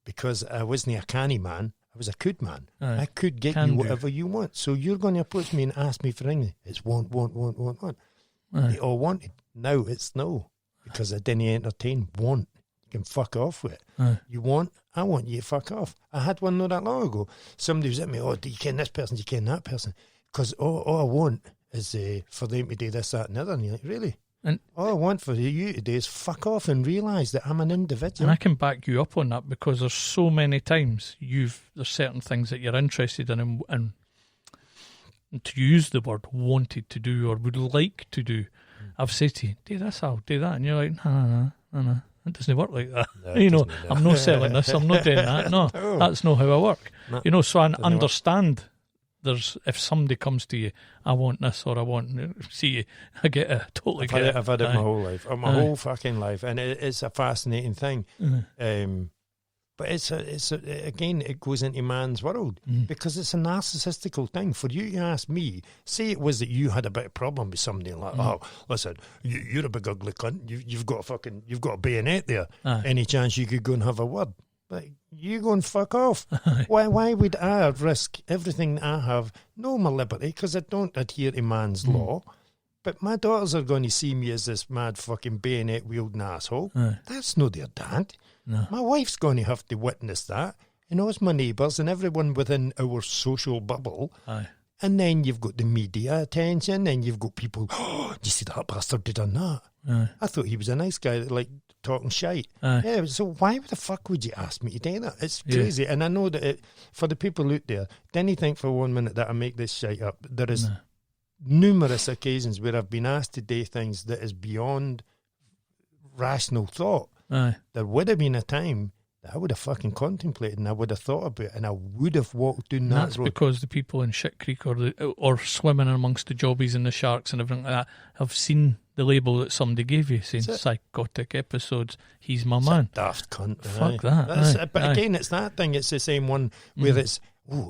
Because I wasn't a canny man, I was a could man. I could get you whatever you want. So you're going to approach me and ask me for anything. It's want. They all wanted. Now it's no. Because I didn't entertain want. You can fuck off with it. You want, I want you to fuck off. I had one not that long ago. Somebody was at me, do you ken this person, do you ken that person? Because all I want is for them to do this, that and the other. And you're like, really? And all I want for you to do is fuck off and realise that I'm an individual. And I can back you up on that because there's so many times there's certain things that you're interested in and to use the word wanted to do or would like to do. I've said to you, do this, I'll do that. And you're like, no. It doesn't work like that. No, I'm not selling this, I'm not doing that. No, that's not how I work. No. So I understand if somebody comes to you, I want this or I want, see, I get it, totally get it. I've had it my whole life, my whole fucking life, and it's a fascinating thing. But again, it goes into man's world because it's a narcissistical thing. For you to ask me, say it was that you had a bit of problem with somebody like, listen, you're a big ugly cunt. You've got a bayonet there. Any chance you could go and have a word? Like, you go and fuck off. Why would I risk everything I have? No, my liberty, because I don't adhere to man's law. But my daughters are going to see me as this mad fucking bayonet-wielding asshole. That's not their dad. No. My wife's going to have to witness that. And all my neighbours and everyone within our social bubble. And then you've got the media attention and you've got people, do you see that bastard did on that? I thought he was a nice guy that liked talking shite. Yeah, so why the fuck would you ask me to do that? It's crazy. And I know that for the people out there, didn't think for 1 minute that I make this shite up. There is numerous occasions where I've been asked to do things that is beyond rational thought. There would have been a time that I would have fucking contemplated and I would have thought about it and I would have walked down that road. That's because the people in Shit Creek or swimming amongst the jobbies and the sharks and everything like that have seen the label that somebody gave you saying psychotic episodes, he's my man. Daft cunt. Fuck that. But again, it's that thing, it's the same one where it's,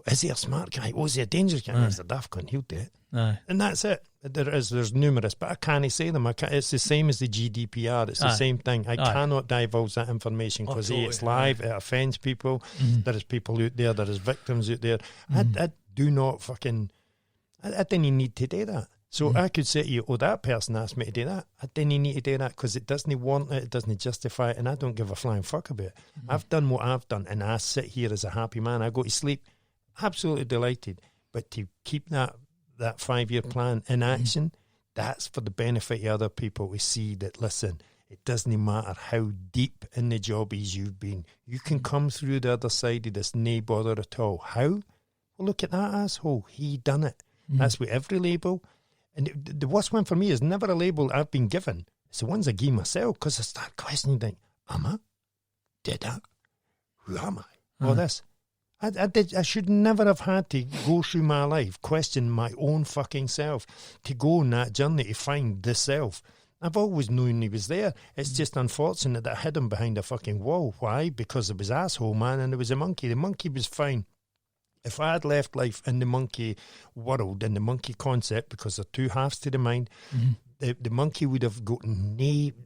is he a smart guy? Is he a dangerous guy? He's a daft cunt, he'll do it. And that's it. There's numerous, but I can't say them. It's the same as the GDPR. It's the same thing. I cannot divulge that information because it's live. It offends people. There is people out there. There is victims out there. I do not fucking. I didn't need to do that. So I could say to you, that person asked me to do that. I didn't need to do that because it doesn't want it. It doesn't justify it, and I don't give a flying fuck about it. I've done what I've done, and I sit here as a happy man. I go to sleep absolutely delighted. But to keep that that 5-year plan in action, that's for the benefit of other people to see that, listen, it doesn't matter how deep in the jobbies you've been. You can come through the other side of this, no bother at all. How? Well, look at that asshole. He done it. That's with every label. And the worst one for me is never a label I've been given. It's the ones I give myself, because I start questioning, think, am I? Did I? Who am I? All this. I should never have had to go through my life, question my own fucking self, to go on that journey to find the self. I've always known he was there. It's just unfortunate that I hid him behind a fucking wall. Why? Because it was asshole, man, and it was a monkey. The monkey was fine. If I had left life in the monkey world, in the monkey concept, because there are two halves to the mind, the monkey would have gotten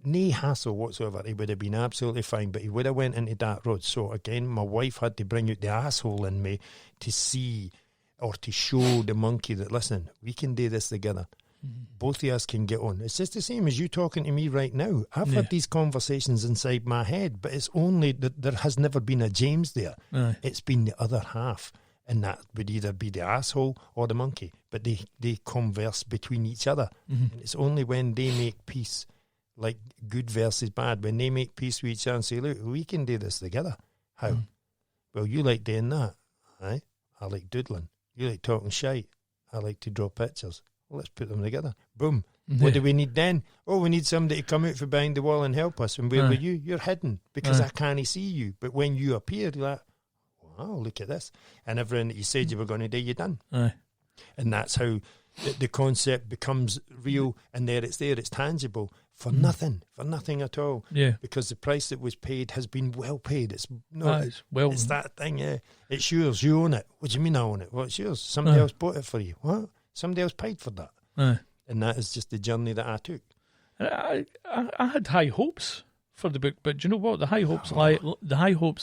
no hassle whatsoever. He would have been absolutely fine, but he would have went into that road. So again, my wife had to bring out the asshole in me to see or to show the monkey that, listen, we can do this together. Both of us can get on. It's just the same as you talking to me right now. I've had these conversations inside my head, but it's only that there has never been a James there. It's been the other half. And that would either be the asshole or the monkey. But they converse between each other. And it's only when they make peace, like good versus bad, when they make peace with each other and say, look, we can do this together. How? Well, you like doing that. Aye? I like doodling. You like talking shite. I like to draw pictures. Well, let's put them together. Boom. What do we need then? Oh, we need somebody to come out from behind the wall and help us. And where were you? You're hidden because I can't see you. But when you appear, you're like, oh, look at this. And everything that you said you were going to do, you done. And that's how the concept becomes real, and it's there, it's tangible for nothing at all. Because the price that was paid has been well paid. It's that thing, It's yours, you own it. What do you mean I own it? Well, it's yours. Somebody else bought it for you. What? Somebody else paid for that. And that is just the journey that I took. I had high hopes for the book, but do you know what? The high hopes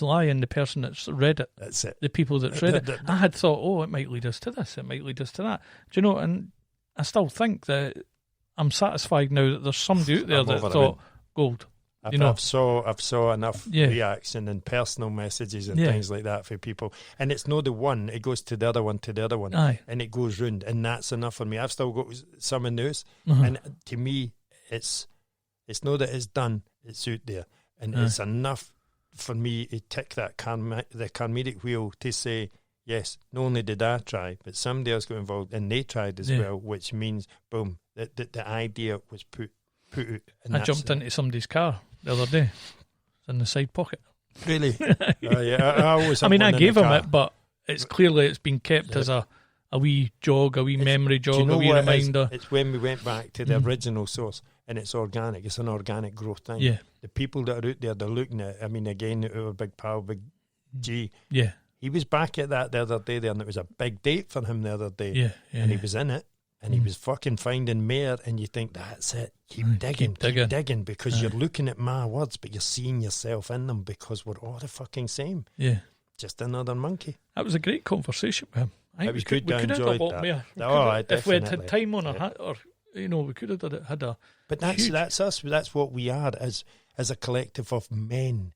lie in the person that's read it. That's it. The people that's read it. I had thought, oh, it might lead us to this, it might lead us to that. Do you know? And I still think that I'm satisfied now that there's somebody out there that thought gold. I've saw enough reaction and personal messages and things like that for people, and it's not the one. It goes to the other one, and it goes round, and that's enough for me. I've still got some in those, and to me, it's not that it's done. It's out there, and it's enough for me to tick that the karmic wheel to say, yes, not only did I try, but somebody else got involved, and they tried as well, which means, boom, that the idea was put out. And I jumped into somebody's car the other day. It's in the side pocket. Really? I always have I gave him it, but it's been kept as a wee jog, a wee memory jog, a wee reminder. It's when we went back to the original source. And it's organic. It's an organic growth thing. The people that are out there, they're looking at it. I mean, again, our big pal, Big G. He was back at that the other day there, and it was a big date for him the other day. And he was in it, and he was fucking finding more, and you think, that's it. Keep digging, because you're looking at my words, but you're seeing yourself in them, because we're all the fucking same. Just another monkey. That was a great conversation with him. I think we could have enjoyed that. If we had had time on or we could have had a. But that's us. That's what we are as a collective of men.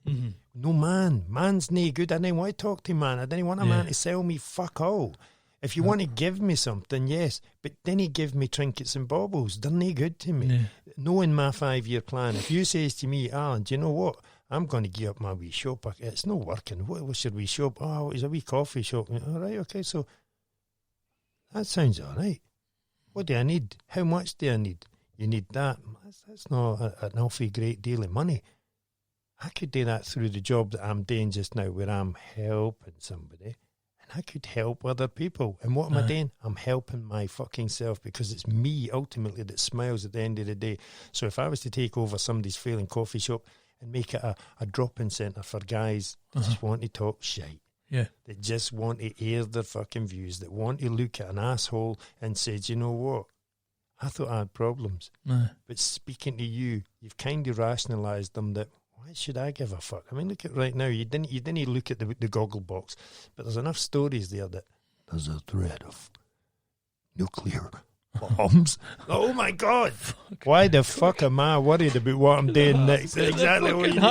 No man. Man's no good. I didn't want to talk to man. I didn't want a man to sell me fuck all. If you want to give me something, yes, but then he give me trinkets and baubles. They're no good to me. Knowing my 5-year plan, if you says to me, Alan, do you know what? I'm going to give up my wee shop. It's not working. What should we shop? Oh, it's a wee coffee shop. All right, okay, so that sounds all right. What do I need? How much do I need? You need that. That's not an awfully great deal of money. I could do that through the job that I'm doing just now, where I'm helping somebody, and I could help other people. And what am I doing? I'm helping my fucking self, because it's me ultimately that smiles at the end of the day. So if I was to take over somebody's failing coffee shop and make it a drop-in centre for guys that just want to talk shite, that just want to air their fucking views, that want to look at an asshole and say, do you know what? I thought I had problems. But speaking to you, you've kind of rationalised them that, why should I give a fuck? I mean, look at right now, you didn't look at the goggle box, but there's enough stories there that there's a threat of nuclear bombs. Oh my God. Why the fuck am I worried about what I'm doing next? Exactly what you need.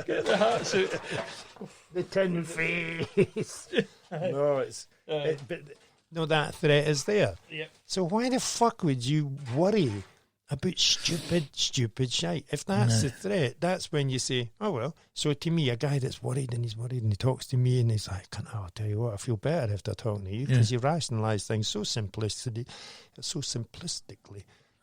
Get the hat suit. The tin face. No, but No, that threat is there. Yep. So why the fuck would you worry about stupid shite? If that's the threat, that's when you say, oh, well. So to me, a guy that's worried and he talks to me and he's like, I'll tell you what, I feel better after talking to you, because you rationalise things so simplistically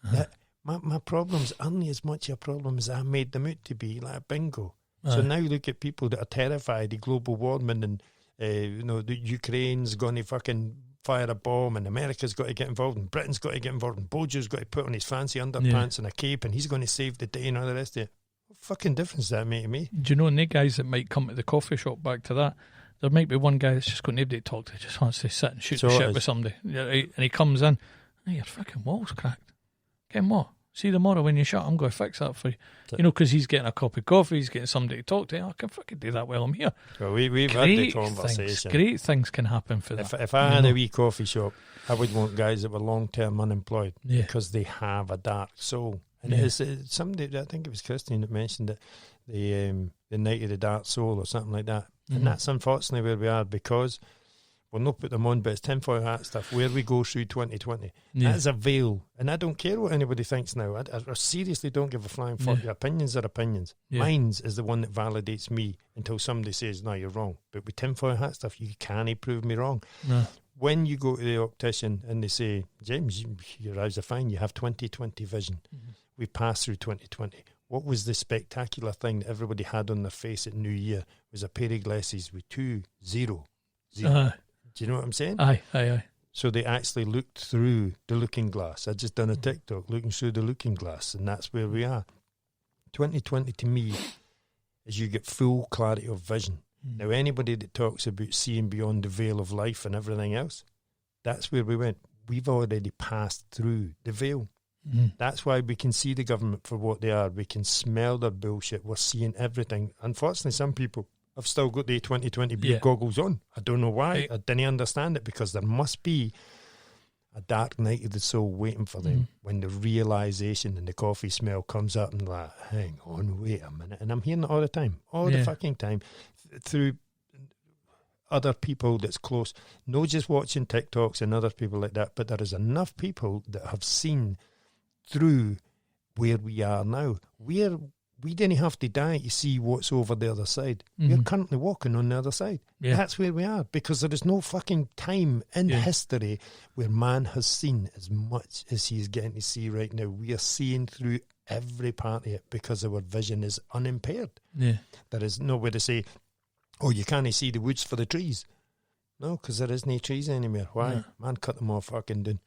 that my problems aren't as much a problem as I made them out to be, like bingo. So now look at people that are terrified of global warming and, the Ukraine's going to fucking fire a bomb and America's got to get involved and Britain's got to get involved and Bojo's got to put on his fancy underpants and a cape and he's going to save the day and all the rest of it. What fucking difference does that make to me? Do you know any guys that might come to the coffee shop, back to that, there might be one guy that's just got nobody to talk to, just wants to sit and shoot the shit with somebody. And he comes in, hey, your fucking wall's cracked. Get what? See tomorrow when you shut, I'm going to fix that for you. Because he's getting a cup of coffee, he's getting somebody to talk to. I can fucking do that while I'm here. Well, we've had the conversation. Great things can happen for that. If I had a wee coffee shop, I would want guys that were long-term unemployed because they have a dark soul. And it's somebody, I think it was Christine that mentioned it, the night of the dark soul or something like that. And that's unfortunately where we are, because we'll not put them on, but it's tinfoil hat stuff, where we go through 2020. That is a veil. And I don't care what anybody thinks now. I seriously don't give a flying fuck. Your opinions are opinions. Mine's is the one that validates me until somebody says, no, you're wrong. But with tinfoil hat stuff, you can't prove me wrong. No. When you go to the optician and they say, James, your eyes are fine, you have 20/20 vision. We've passed through 2020. What was the spectacular thing that everybody had on their face at New Year? It was a pair of glasses with 0. Do you know what I'm saying? Aye. So they actually looked through the looking glass. I just done a TikTok looking through the looking glass, and that's where we are. 2020 to me is you get full clarity of vision. Now, anybody that talks about seeing beyond the veil of life and everything else, that's where we went. We've already passed through the veil. That's why we can see the government for what they are. We can smell their bullshit. We're seeing everything. Unfortunately, some people have still got the 2020 goggles on. I don't know why. I didn't understand it, because there must be a dark night of the soul waiting for them when the realisation and the coffee smell comes up and like, hang on, wait a minute. And I'm hearing it all the time, the fucking time, through other people that's close, not just watching TikToks and other people like that, but there is enough people that have seen through where we are now. We didn't have to die to see what's over the other side. We're currently walking on the other side. That's where we are, because there is no fucking time in history where man has seen as much as he is getting to see right now. We are seeing through every part of it because our vision is unimpaired. There is nowhere to say, oh, you can't see the woods for the trees. No, because there isn't any trees anymore. Why? Man cut them all fucking down.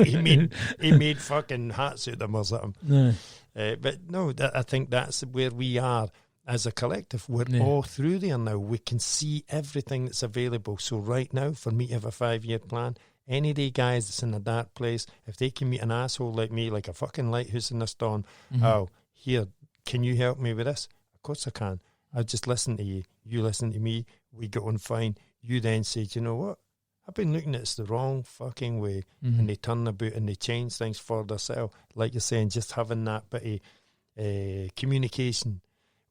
he made fucking hats out of them or something. But no, I think that's where we are as a collective. We're all through there now. We can see everything that's available. So right now, for me to have a 5-year plan, any of the guys that's in a dark place, if they can meet an asshole like me, like a fucking lighthouse in the storm, oh, here, can you help me with this? Of course I can. I'll just listen to you. You listen to me. We get on fine. You then say, do you know what? I've been looking at this the wrong fucking way. And they turn about and they change things for themselves. Like you're saying, just having that bit of communication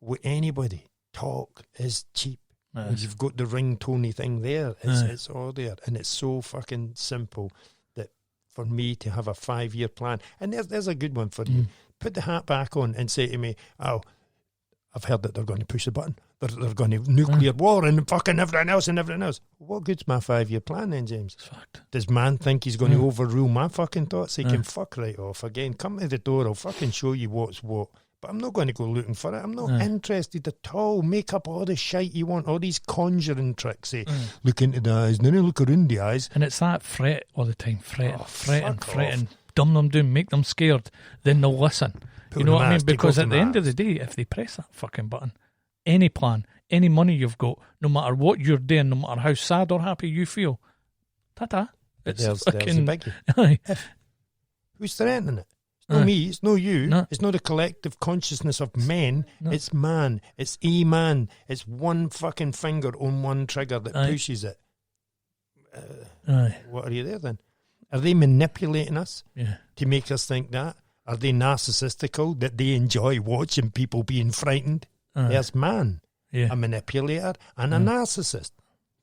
with anybody. Talk is cheap. And you've got the ringtone thing there. It's all there. And it's so fucking simple that for me to have a 5-year plan. And there's a good one for you. Put the hat back on and say to me, oh, I've heard that they're going to push the button. They're going to nuclear war and fucking everything else. What good's my 5-year plan then, James? Fact. Does man think he's going to overrule my fucking thoughts? He can fuck right off again. Come to the door, I'll fucking show you what's what. But I'm not going to go looking for it. I'm not interested at all. Make up all the shite you want, all these conjuring tricks. Look into the eyes, then look around the eyes. And it's that fret all the time. Fretting. Dumb them down, make them scared. Then they'll listen. You know what I mean? Because at the end of the day, if they press that fucking button, any plan, any money you've got, no matter what you're doing, no matter how sad or happy you feel, ta-ta. There's a biggie. Who's threatening it? It's not me, it's not you, it's not the collective consciousness of men, it's man, it's a man, it's one fucking finger on one trigger that pushes it. What are you there then? Are they manipulating us to make us think that? Are they narcissistical that they enjoy watching people being frightened? There's man, a manipulator and a narcissist.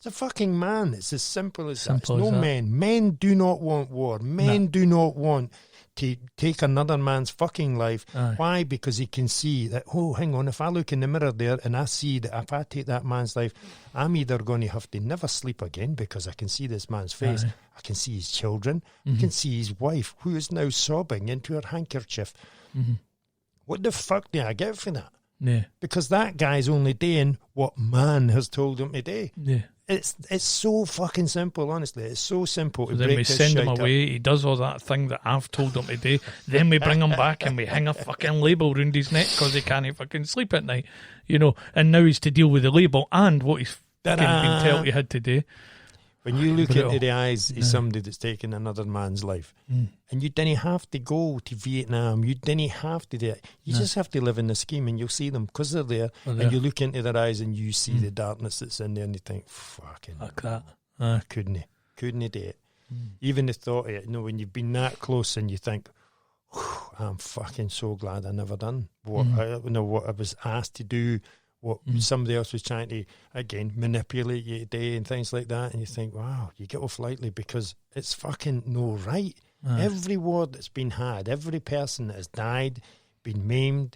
It's a fucking man. It's as simple as Simple that. It's as no that. men. Men do not want war. Men do not want to take another man's fucking life. Aye. Why? Because he can see that, oh, hang on, if I look in the mirror there and I see that if I take that man's life, I'm either going to have to never sleep again because I can see this man's face. Aye. I can see his children. I can see his wife, who is now sobbing into her handkerchief. What the fuck do I get for that? Yeah. Because that guy's only doing what man has told him to do. Yeah. It's so fucking simple, honestly. It's so simple to Then break we this send him shite up. away. He does all that thing that I've told him to do. Then we bring him back and we hang a fucking label round his neck because he can't fucking sleep at night. You know, and now he's to deal with the label and what he's fucking been told he had to do. When you look Brutal. into the eyes of somebody that's taken another man's life, and you didn't have to go to Vietnam, you didn't have to do it. You just have to live in the scheme and you'll see them because they're there. And you look into their eyes and you see the darkness that's in there and you think, fucking, Like that. couldn't do it. Even the thought of it, when you've been that close and you think, I'm fucking so glad I never done what I was asked to do, what somebody else was trying to, again, manipulate you today and things like that, and you think, wow, you get off lightly because it's fucking no right. Every war that's been had, every person that has died, been maimed,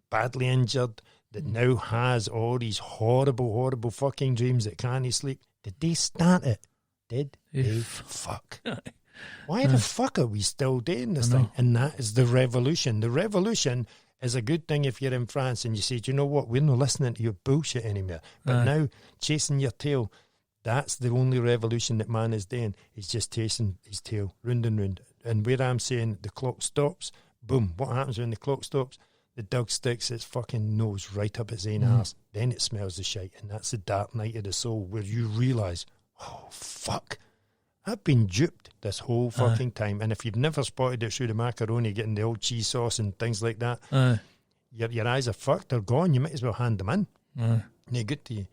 badly injured, that now has all these horrible, horrible fucking dreams that can't sleep, did they start it? Did they fuck? Why the fuck are we still doing this thing? And that is the revolution. The revolution is a good thing if you're in France and you say, do you know what, we're not listening to your bullshit anymore. But now, chasing your tail, that's the only revolution that man is doing. He's just chasing his tail, round and round. And where I'm saying the clock stops, boom, what happens when the clock stops? The dog sticks its fucking nose right up its own arse. Then it smells the shite. And that's the dark night of the soul where you realise, oh, fuck, I've been duped this whole fucking time. And if you've never spotted it through the macaroni, getting the old cheese sauce and things like that, your eyes are fucked, they're gone. You might as well hand them in. They're good to you.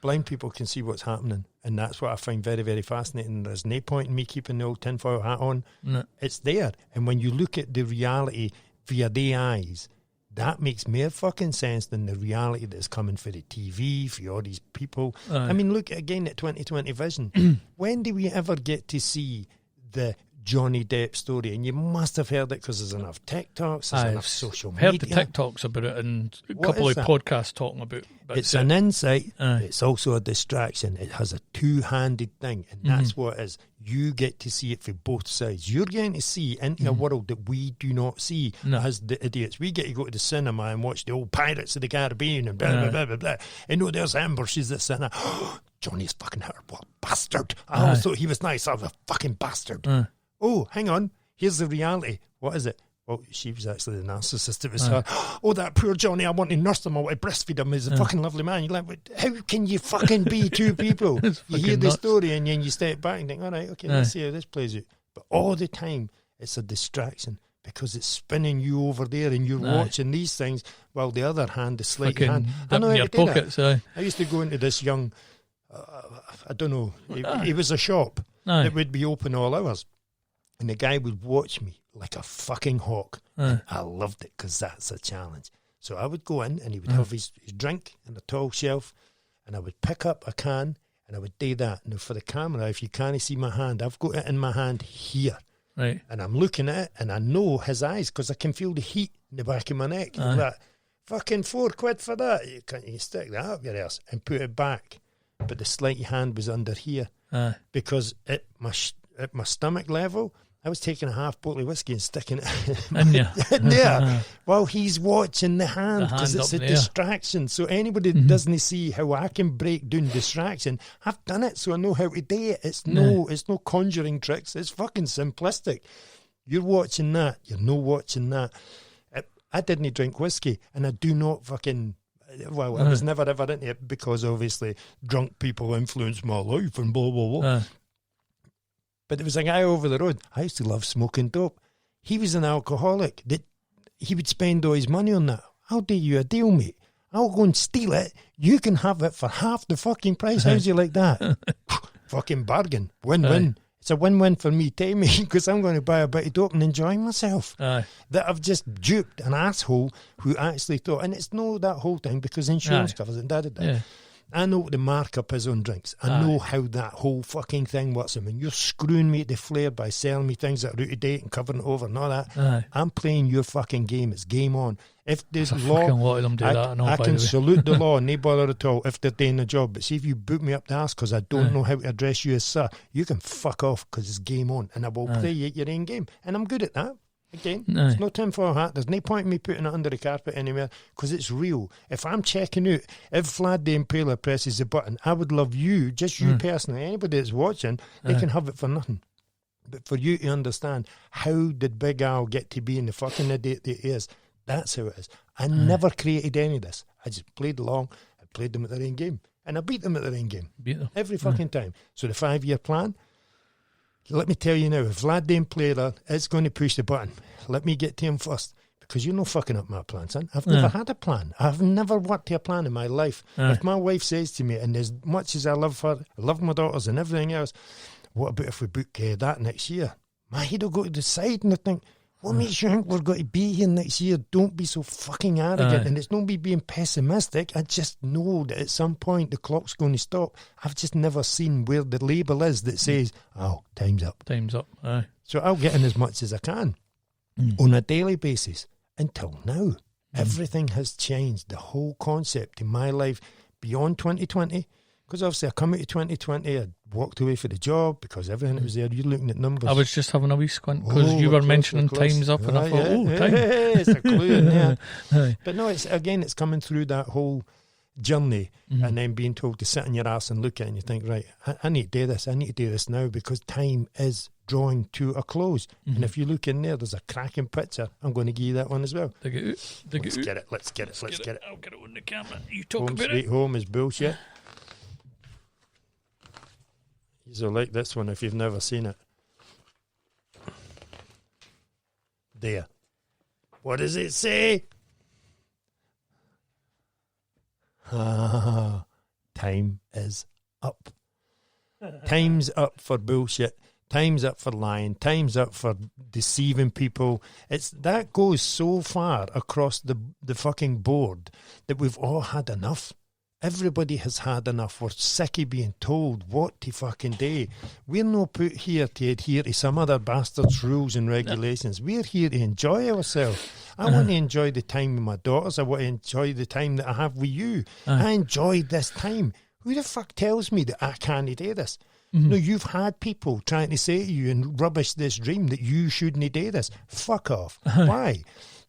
Blind people can see what's happening. And that's what I find very, very fascinating. There's no point in me keeping the old tinfoil hat on. It's there. And when you look at the reality via the eyes, that makes more fucking sense than the reality that's coming for the TV, for all these people. I mean, look again at 2020 Vision. When do we ever get to see the Johnny Depp story? And you must have heard it because there's enough TikToks, there's enough social media. Heard the TikToks about it and a couple of podcasts talking about it. It's an insight. It's also a distraction. It has a two-handed thing, and that's what it is. You get to see it from both sides. You're getting to see into a world that we do not see as the idiots. We get to go to the cinema and watch the old Pirates of the Caribbean and blah, blah, blah, blah, blah. And there's Amber, she's this and that. Johnny's fucking her. What a bastard. I always thought he was nice. I was a fucking bastard. Oh, hang on. Here's the reality. What is it? Well, she was actually the narcissist. It was her. Oh, that poor Johnny. I want to nurse him. I want to breastfeed him. He's a fucking lovely man. You're like, how can you fucking be two people? You hear the story and then you step back and think, all right, okay, let's see how this plays out. But all the time, it's a distraction because it's spinning you over there and you're watching these things while the other hand, the sleight of hand. I know how your to do pockets, that. I used to go into this young, I don't know, it was a shop that would be open all hours. And the guy would watch me like a fucking hawk. And I loved it because that's a challenge. So I would go in and he would have his drink on a tall shelf and I would pick up a can and I would do that. Now for the camera, if you can't see my hand, I've got it in my hand here. Right. And I'm looking at it and I know his eyes because I can feel the heat in the back of my neck. Like, fucking £4 for that. You stick that up your ass and put it back. But the sleight hand was under here because at my stomach level, I was taking a half bottle of whiskey and sticking it in there while he's watching the hand because it's a distraction. So anybody that doesn't see how I can break down distraction, I've done it, so I know how to do it. It's no conjuring tricks. It's fucking simplistic. You're watching that. You're not watching that. I didn't drink whiskey, and I do not fucking. Well, I was never ever into it because obviously drunk people influence my life and blah blah blah. But there was a guy over the road. I used to love smoking dope. He was an alcoholic. He would spend all his money on that. I'll do you a deal, mate. I'll go and steal it. You can have it for half the fucking price. How's you like that? Fucking bargain. Win-win. It's a win-win for me, tell me, because I'm going to buy a bit of dope and enjoy myself. That I've just duped an asshole who actually thought, and it's no that whole thing because insurance covers it. I know what the markup is on drinks. I know how that whole fucking thing works. And when you're screwing me at the flare by selling me things that are out of date and covering it over and all that, I'm playing your fucking game. It's game on. If there's law, lot of them do that. I can salute the law, no bother at all if they're doing the job. But see, if you boot me up the arse because I don't know how to address you as sir, you can fuck off because it's game on. And I will play you at your own game. And I'm good at that. Again, it's no tinfoil hat. There's no point in me putting it under the carpet anywhere because it's real. If I'm checking out, if Vlad the Impaler presses the button, I would love you, just you personally, anybody that's watching, they can have it for nothing. But for you to understand, how did Big Al get to be in the fucking idiot that he is? That's how it is. I never created any of this. I just played along. I played them at their own game. And I beat them at their own game. Beat them. Every fucking time. So the 5-year plan, let me tell you now, if Vlad the Impaler is going to push the button, let me get to him first. Because you're not fucking up my plan, son. I've never had a plan. I've never worked to a plan in my life. If my wife says to me, and as much as I love her, I love my daughters and everything else, what about if we book that next year? My head will go to the side and I think, what makes you think we're going to be here next year? Don't be so fucking arrogant. And it's not me being pessimistic. I just know that at some point the clock's going to stop. I've just never seen where the label is that says, oh, time's up. Time's up, aye. So I'll get in as much as I can on a daily basis. Until now, everything has changed. The whole concept in my life beyond 2020, because obviously I come out of 2020, I walked away for the job because everything that was there, you're looking at numbers. I was just having a wee squint because you were mentioning time's up and I thought, time. It's a clue in there. But no, it's coming through that whole journey and then being told to sit on your ass and look at it and you think, right, I need to do this. I need to do this now because time is drawing to a close. And if you look in there, there's a cracking picture. I'm going to give you that one as well. Let's get it. Let's get it. I'll get it on the camera. You talk Home about Sweet it. Home is bullshit. You'll like this one if you've never seen it. There. What does it say? Time is up. Time's up for bullshit. Time's up for lying. Time's up for deceiving people. That goes so far across the fucking board that we've all had enough. Everybody has had enough. We're sick of being told what to fucking do. We're not put here to adhere to some other bastard's rules and regulations. We're here to enjoy ourselves. I want to enjoy the time with my daughters. I want to enjoy the time that I have with you. I enjoyed this time. Who the fuck tells me that I can't do this? No, you've had people trying to say to you and rubbish this dream that you shouldn't do this. Fuck off. Why?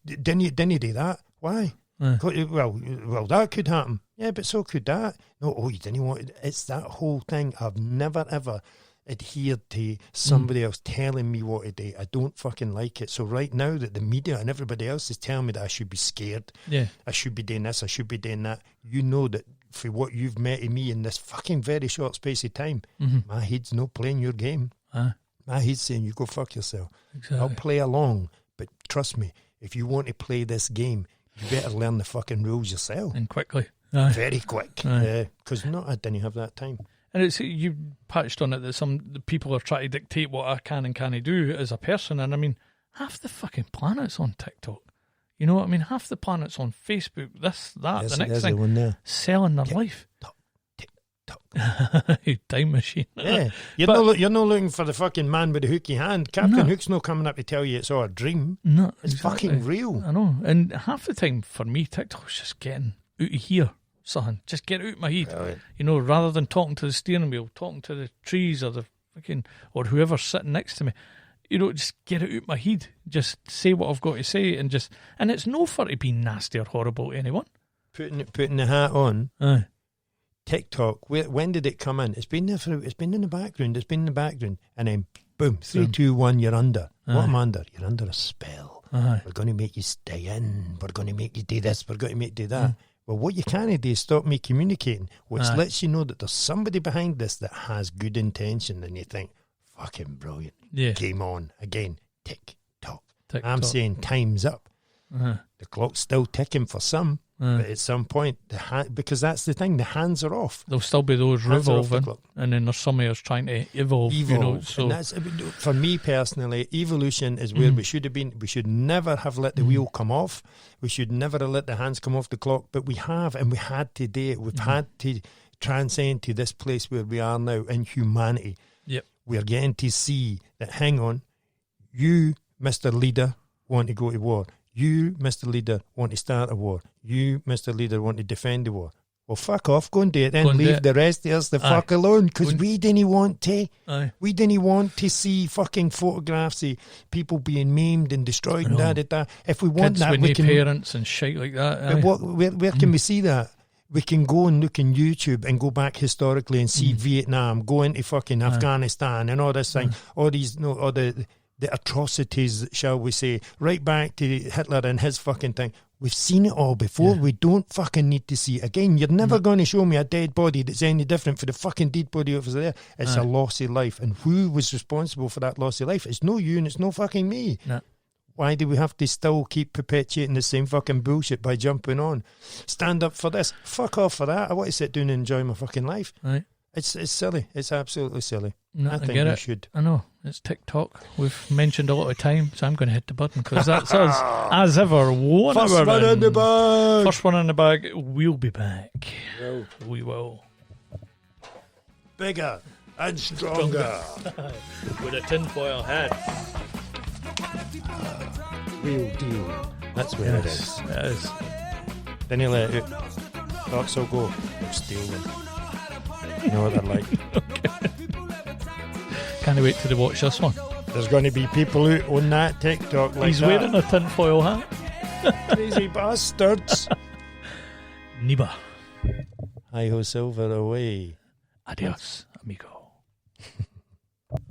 Didn't you do that? Why? Well, that could happen. Yeah, but so could that. No, you didn't want it. It's that whole thing. I've never, ever adhered to somebody else telling me what to do. I don't fucking like it. So right now that the media and everybody else is telling me that I should be scared, I should be doing this, I should be doing that, you know that for what you've met in me in this fucking very short space of time, my head's not playing your game. My head's saying, you go fuck yourself. Exactly. I'll play along, but trust me, if you want to play this game, you better learn the fucking rules yourself. And quickly. Very quick. Because I didn't have that time. And it's you patched on it that the people are trying to dictate what I can and can't do as a person. And I mean, half the fucking planet's on TikTok. You know what I mean? Half the planet's on Facebook. This, that, Yes, the next there's thing. the one there. Selling their life. TikTok. Time machine. Yeah. You're not looking for the fucking man with the hooky hand. Captain Hook's not coming up to tell you it's all a dream. No, it's fucking real. I know. And half the time for me, TikTok's just getting out of here. Son, just get out my head. Right. You know, rather than talking to the steering wheel, talking to the trees or the fucking or whoever's sitting next to me. You know, just get it out my head. Just say what I've got to say, and it's no for to be nasty or horrible to anyone. Putting the hat on. Aye. TikTok. When did it come in? It's been there it's been in the background. And then boom, 3, 2, 1. You're under. What am I under? You're under a spell. We're going to make you stay in. We're going to make you do this. We're going to make you do that. Well, what you can't do is stop me communicating, which lets you know that there's somebody behind this that has good intention, and you think, fucking brilliant. Yeah. Game on. Again, tick-tock. I'm saying time's up. The clock's still ticking for some, but at some point, because that's the thing, the hands are off. There'll still be those revolving, and then there's somebody else trying to evolve. You know, so. And that's, for me personally, evolution is where we should have been. We should never have let the wheel come off. We should never have let the hands come off the clock, but we have, and we had to do it. We've had to transcend to this place where we are now in humanity. Yep. We're getting to see that, hang on, you, Mr. Leader, want to go to war. You, Mr. Leader, want to start a war. You, Mr. Leader, want to defend the war. Well, fuck off, go and do it then. Leave the rest of us the fuck alone, because we didn't want to. We didn't want to see fucking photographs of people being maimed and destroyed and da. If we want Kids that, with we no can. parents and shit like that. Where can we see that? We can go and look on YouTube and go back historically and see Vietnam, go into fucking Afghanistan and all this thing, all these, all the atrocities, shall we say, right back to Hitler and his fucking thing. We've seen it all before. We don't fucking need to see it again. You're never going to show me a dead body that's any different for the fucking dead body over there. It's a loss of life. And who was responsible for that loss of life? It's no you and it's no fucking me. No. Why do we have to still keep perpetuating the same fucking bullshit by jumping on? Stand up for this. Fuck off for that. I want to sit down and enjoy my fucking life. Right. It's silly. It's absolutely silly. No, I think get we it. should. I know. It's TikTok. We've mentioned a lot of time, so I'm going to hit the button because that's us, as ever. First one in the bag. First one in the bag. We'll be back. We will. Bigger and stronger. With a tinfoil hat. Real deal. That's where it is. It is. Then you let it out. Thoughts will go. They'll steal them. You know what they're like. Can't wait till they watch this one. There's going to be people out on that TikTok like He's that. wearing a tinfoil hat. Crazy bastards. Niba. Hi ho silver away. Adios, amigo.